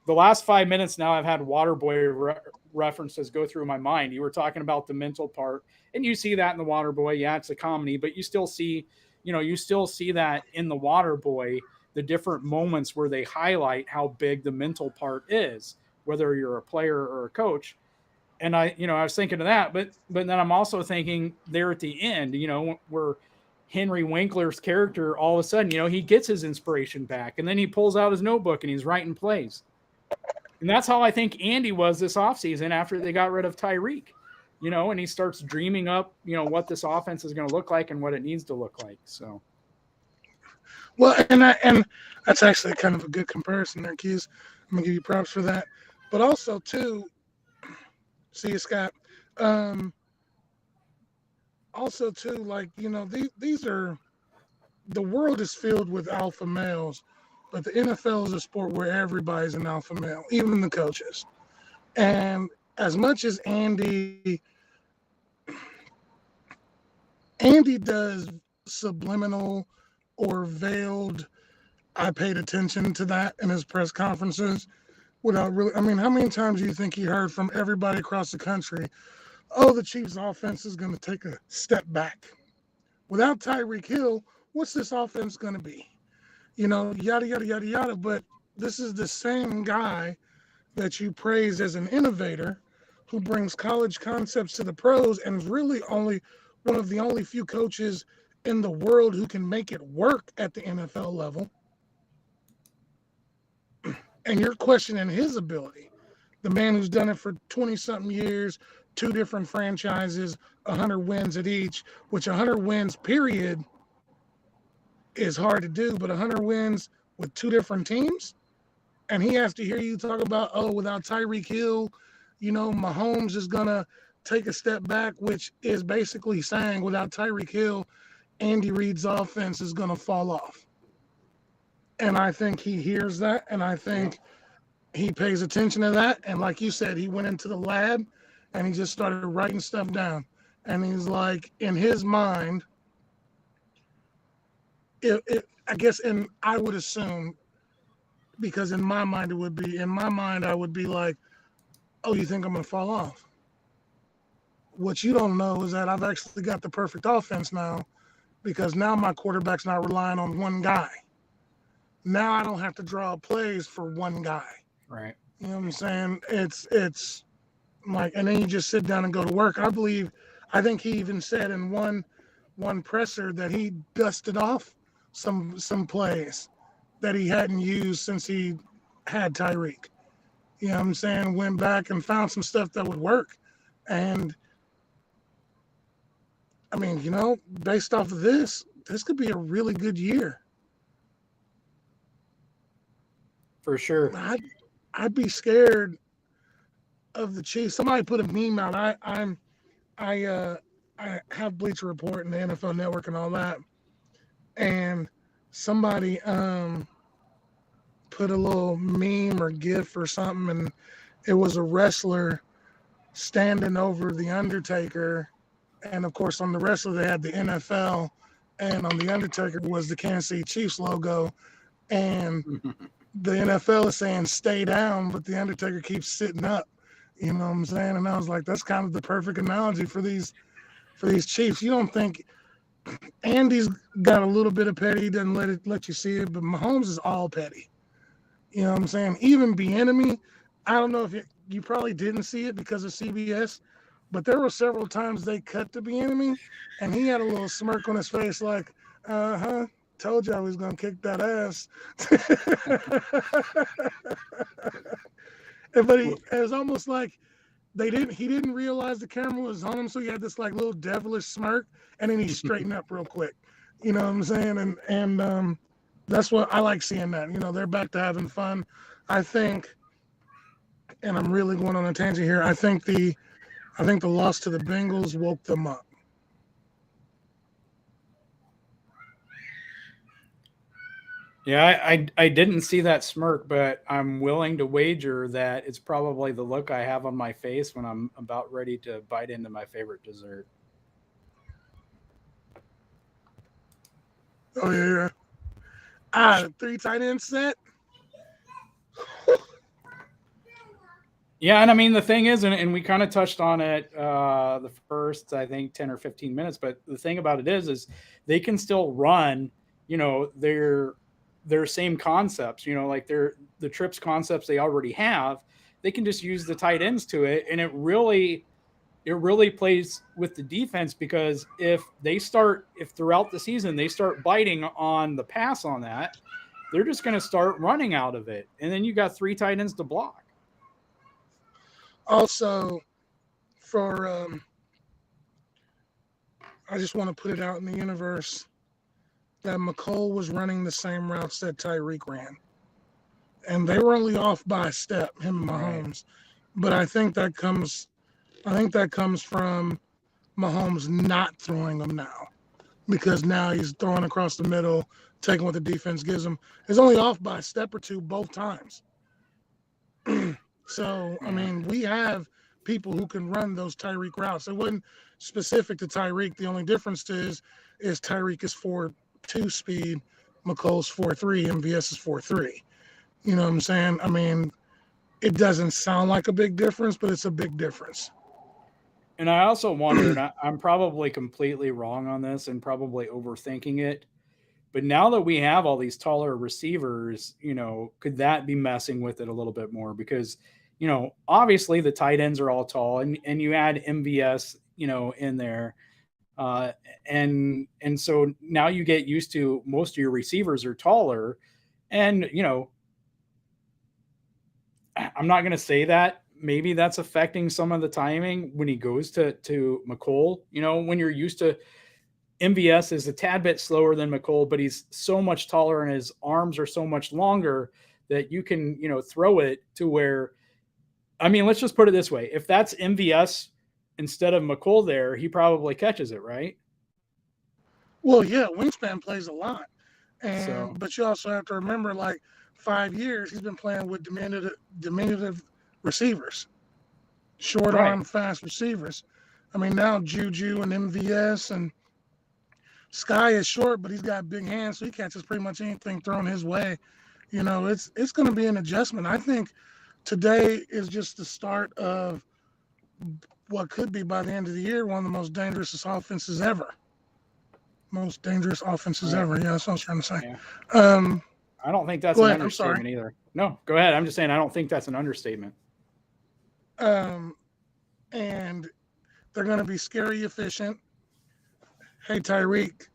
last 5 minutes now I've had Waterboy references go through my mind. You were talking about the mental part, and you see that in the Waterboy. Yeah, it's a comedy, but you still see that in the Waterboy, the different moments where they highlight how big the mental part is, whether you're a player or a coach. And I was thinking of that, but then I'm also thinking there at the end, where Henry Winkler's character, all of a sudden, he gets his inspiration back, and then he pulls out his notebook and he's writing plays. And that's how I think Andy was this offseason after they got rid of Tyreek, and he starts dreaming up, what this offense is going to look like and what it needs to look like. So, well, and that's actually kind of a good comparison there, Keys. I'm gonna give you props for that. But also too, see you, Scott. Also too, like these are the world is filled with alpha males, but the NFL is a sport where everybody's an alpha male, even the coaches. And as much as Andy does subliminal or veiled, I paid attention to that in his press conferences without really, I mean, how many times do you think he heard from everybody across the country, oh, the Chiefs offense is going to take a step back. Without Tyreek Hill, what's this offense going to be? Yada, yada, yada, yada. But this is the same guy that you praise as an innovator who brings college concepts to the pros and is really only one of the only few coaches in the world who can make it work at the NFL level. And you're questioning his ability. The man who's done it for 20-something years, 2 different franchises, 100 wins at each, which 100 wins, period, is hard to do, but 100 wins with 2 different teams, and he has to hear you talk about, oh, without Tyreek Hill, Mahomes is going to take a step back, which is basically saying without Tyreek Hill, Andy Reid's offense is going to fall off. And I think he hears that, and I think he pays attention to that. And like you said, he went into the lab, and he just started writing stuff down. And he's like, in his mind, I guess, and I would assume, because in my mind I would be like, oh, you think I'm going to fall off? What you don't know is that I've actually got the perfect offense now, because now my quarterback's not relying on one guy. Now I don't have to draw plays for one guy. Right. You know what I'm saying? It's like, and then you just sit down and go to work. I think he even said in one presser that he dusted off some plays that he hadn't used since he had Tyreek. You know what I'm saying? Went back and found some stuff that would work. And I mean, based off of this could be a really good year. For sure. I'd be scared of the Chiefs. Somebody put a meme out. I have Bleacher Report and the NFL Network and all that. And somebody put a little meme or GIF or something, and it was a wrestler standing over the Undertaker, and of course on the wrestler they had the NFL, and on the Undertaker was the Kansas City Chiefs logo, and the NFL is saying stay down, but the Undertaker keeps sitting up. You know what I'm saying? And I was like, that's kind of the perfect analogy for these Chiefs. You don't think Andy's got a little bit of petty, he doesn't let you see it, but Mahomes is all petty. You know what I'm saying? Even Bieniemy, I don't know if you probably didn't see it because of CBS, but there were several times they cut to Bieniemy, and he had a little smirk on his face like, told you I was going to kick that ass. But it was almost like he didn't realize the camera was on him, so he had this like little devilish smirk, and then he straightened up real quick. You know what I'm saying? And that's what I like seeing that. You know, they're back to having fun. I think, and I'm really going on a tangent here, I think the loss to the Bengals woke them up. Yeah, I didn't see that smirk, but I'm willing to wager that it's probably the look I have on my face when I'm about ready to bite into my favorite dessert. Oh, yeah. The 3 tight end set. Yeah, and I mean, the thing is, and we kind of touched on it the first, I think, 10 or 15 minutes, but the thing about it is they can still run, you know, their same concepts, you know, like the trips concepts they already have. They can just use the tight ends to it, and it really plays with the defense, because if throughout the season they start biting on the pass on that, they're just going to start running out of it, and then you got 3 tight ends to block. Also, I just want to put it out in the universe that McCole was running the same routes that Tyreek ran. And they were only off by a step, him and Mahomes. Right. But I think that comes from Mahomes not throwing them now. Because now he's throwing across the middle, taking what the defense gives him. He's only off by a step or two both times. So, I mean, we have people who can run those Tyreek routes. It wasn't specific to Tyreek. The only difference is Tyreek is 4.2 speed, McColl's 4.3, MVS is 4.3. You know what I'm saying? I mean, it doesn't sound like a big difference, but it's a big difference. And I also wondered, I'm probably completely wrong on this and probably overthinking it, but now that we have all these taller receivers, you know, could that be messing with it a little bit more? Because, you know, obviously the tight ends are all tall, and you add MVS, you know, in there. And so now you get used to most of your receivers are taller, and, you know, I'm not going to say that maybe that's affecting some of the timing when he goes to McCole. You know, when you're used to MVS is a tad bit slower than McCole, but he's so much taller and his arms are so much longer that you can, you know, throw it to where, I mean, let's just put it this way. If that's MVS instead of McCole there, he probably catches it, right? Well, yeah, wingspan plays a lot. But you also have to remember, like, 5 years he's been playing with diminutive receivers, short arm, fast receivers. I mean, now Juju and MVS and Sky is short, but he's got big hands, so he catches pretty much anything thrown his way. You know, it's going to be an adjustment. I think today is just the start of what could be, by the end of the year, one of the most dangerous offenses ever. Most dangerous offenses ever. Yeah, that's what I was trying to say. Yeah. I don't think that's an understatement either. No, go ahead. I'm just saying I don't think that's an understatement. And they're going to be scary efficient. Hey, Tyreek,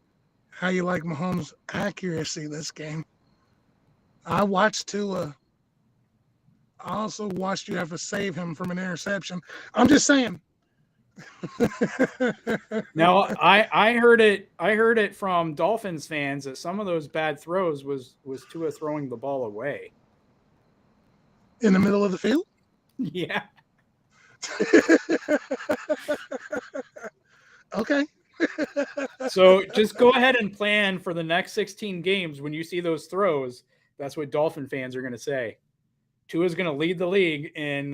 how you like Mahomes' accuracy this game? I watched Tua. I also watched you have to save him from an interception. I'm just saying. Now, I heard it from Dolphins fans that some of those bad throws was Tua throwing the ball away. In the middle of the field? Yeah. Okay. So just go ahead and plan for the next 16 games when you see those throws That's what Dolphin fans are going to say. Tua's going to lead the league in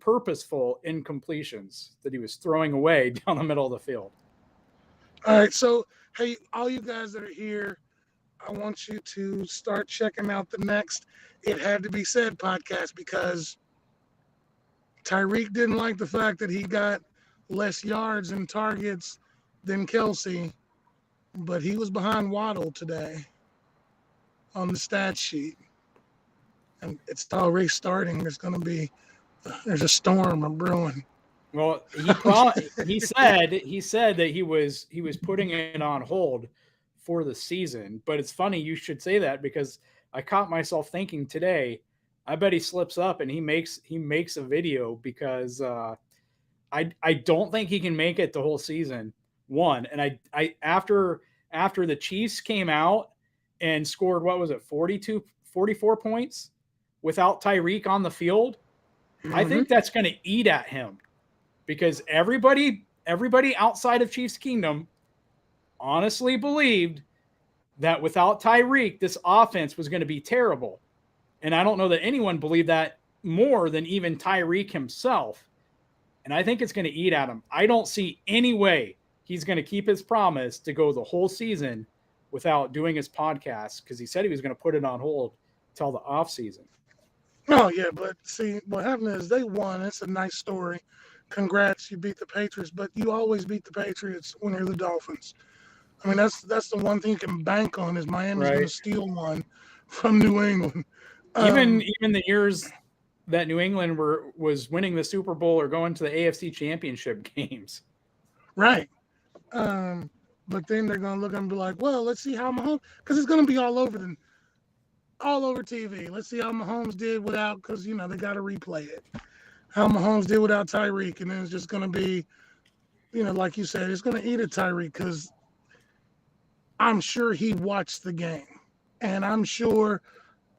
purposeful incompletions that he was throwing away down the middle of the field. All right, so hey, all you guys that are here, I want you to start checking out the next It Had to Be Said podcast, because Tyreek didn't like the fact that he got less yards and targets than Kelsey, but he was behind Waddle today on the stat sheet. And it's already starting. There's a storm brewing. Well, he said that he was putting it on hold for the season. But it's funny you should say that, because I caught myself thinking today, I bet he slips up and he makes a video, because I don't think he can make it the whole season. One, and I after the Chiefs came out and scored, what was it, 44 points without Tyreek on the field, I think that's going to eat at him, because everybody outside of Chiefs Kingdom honestly believed that without Tyreek, this offense was going to be terrible. And I don't know that anyone believed that more than even Tyreek himself. And I think it's going to eat at him. I don't see any way he's going to keep his promise to go the whole season without doing his podcast, because he said he was going to put it on hold till the off season. Oh, yeah, but see, what happened is they won. It's a nice story. Congrats, you beat the Patriots, but you always beat the Patriots when you're the Dolphins. I mean, that's the one thing you can bank on, is Miami's going to steal one from New England. Even the years that New England was winning the Super Bowl or going to the AFC Championship games. Right. But then they're going to look and be like, well, let's see how Mahomes, because it's going to be all over TV. Let's see how Mahomes did without, because, they got to replay it. How Mahomes did without Tyreek. And then it's just going to be, like you said, it's going to eat at Tyreek, because I'm sure he watched the game. And I'm sure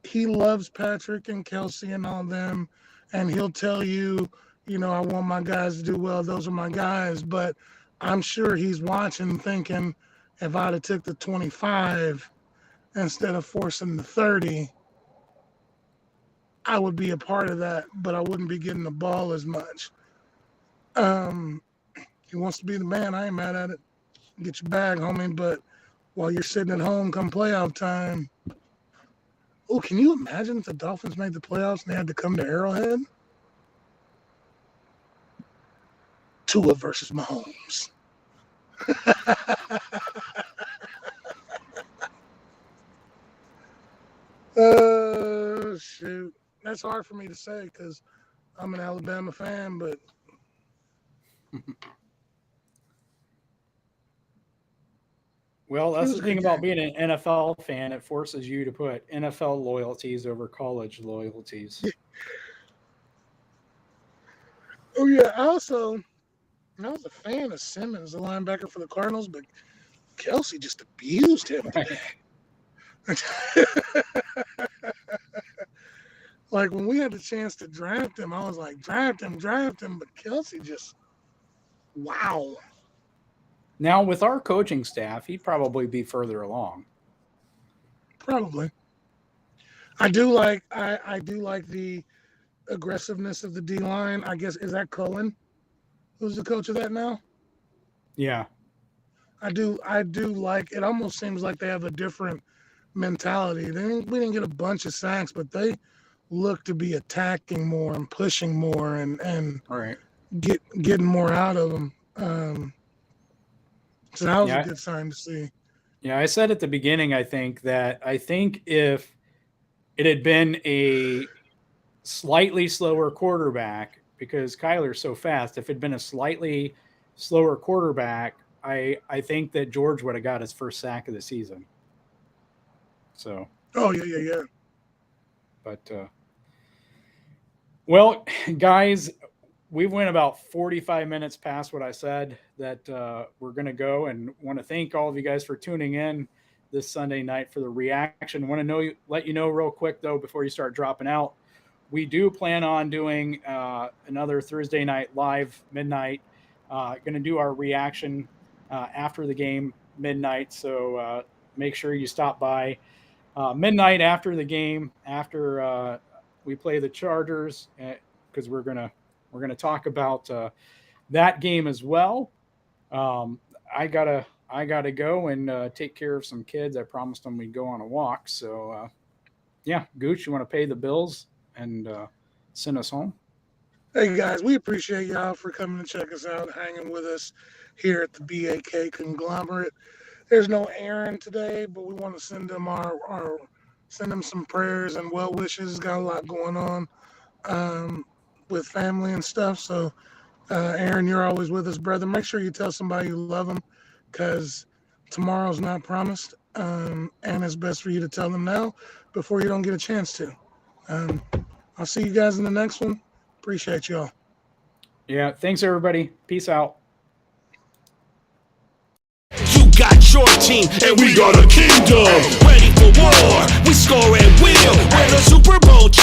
he loves Patrick and Kelsey and all them. And he'll tell you, I want my guys to do well. Those are my guys. But I'm sure he's watching thinking, if I'd have took the 25 instead of forcing the 30, I would be a part of that, but I wouldn't be getting the ball as much. He wants to be the man. I ain't mad at it. Get your bag, homie. But while you're sitting at home come playoff time, oh, can you imagine if the Dolphins made the playoffs and they had to come to Arrowhead? Tua versus Mahomes. Shoot. That's hard for me to say, because I'm an Alabama fan, but well, that's the thing about being an NFL fan. It forces you to put NFL loyalties over college loyalties. Oh, yeah. I was a fan of Simmons, the linebacker for the Cardinals, but Kelsey just abused him today. Like, when we had the chance to draft him, I was like, draft him. But Kelsey just, wow. Now, with our coaching staff, he'd probably be further along. Probably. I do like the aggressiveness of the D-line. I guess, is that Cohen? Who's the coach of that now? Yeah. I do like, it almost seems like they have a different mentality. We didn't get a bunch of sacks, but they look to be attacking more and pushing more and right. getting more out of them. So that was a good sign to see. Yeah, I said at the beginning, I think if it had been a slightly slower quarterback, because Kyler's so fast, if it had been a slightly slower quarterback, I think that George would have got his first sack of the season. So. Oh, yeah. But, well, guys, we went about 45 minutes past what I said that we're going to go, and want to thank all of you guys for tuning in this Sunday night for the reaction. Want to let you know real quick, though, before you start dropping out, we do plan on doing another Thursday night live midnight. Going to do our reaction after the game midnight, so make sure you stop by. midnight after the game, after we play the Chargers, because we're gonna talk about that game as well. I gotta go and take care of some kids. I promised them we'd go on a walk. So yeah, Gooch, you want to pay the bills and send us home? Hey guys, we appreciate y'all for coming to check us out, hanging with us here at the BAK Conglomerate. There's no Aaron today, but we want to send him send him some prayers and well wishes. Got a lot going on with family and stuff. So Aaron, you're always with us, brother. Make sure you tell somebody you love them, because tomorrow's not promised, and it's best for you to tell them now before you don't get a chance to. I'll see you guys in the next one. Appreciate y'all. Yeah, thanks everybody. Peace out. You got your team, and we got a kingdom. Ready for war, we score and win.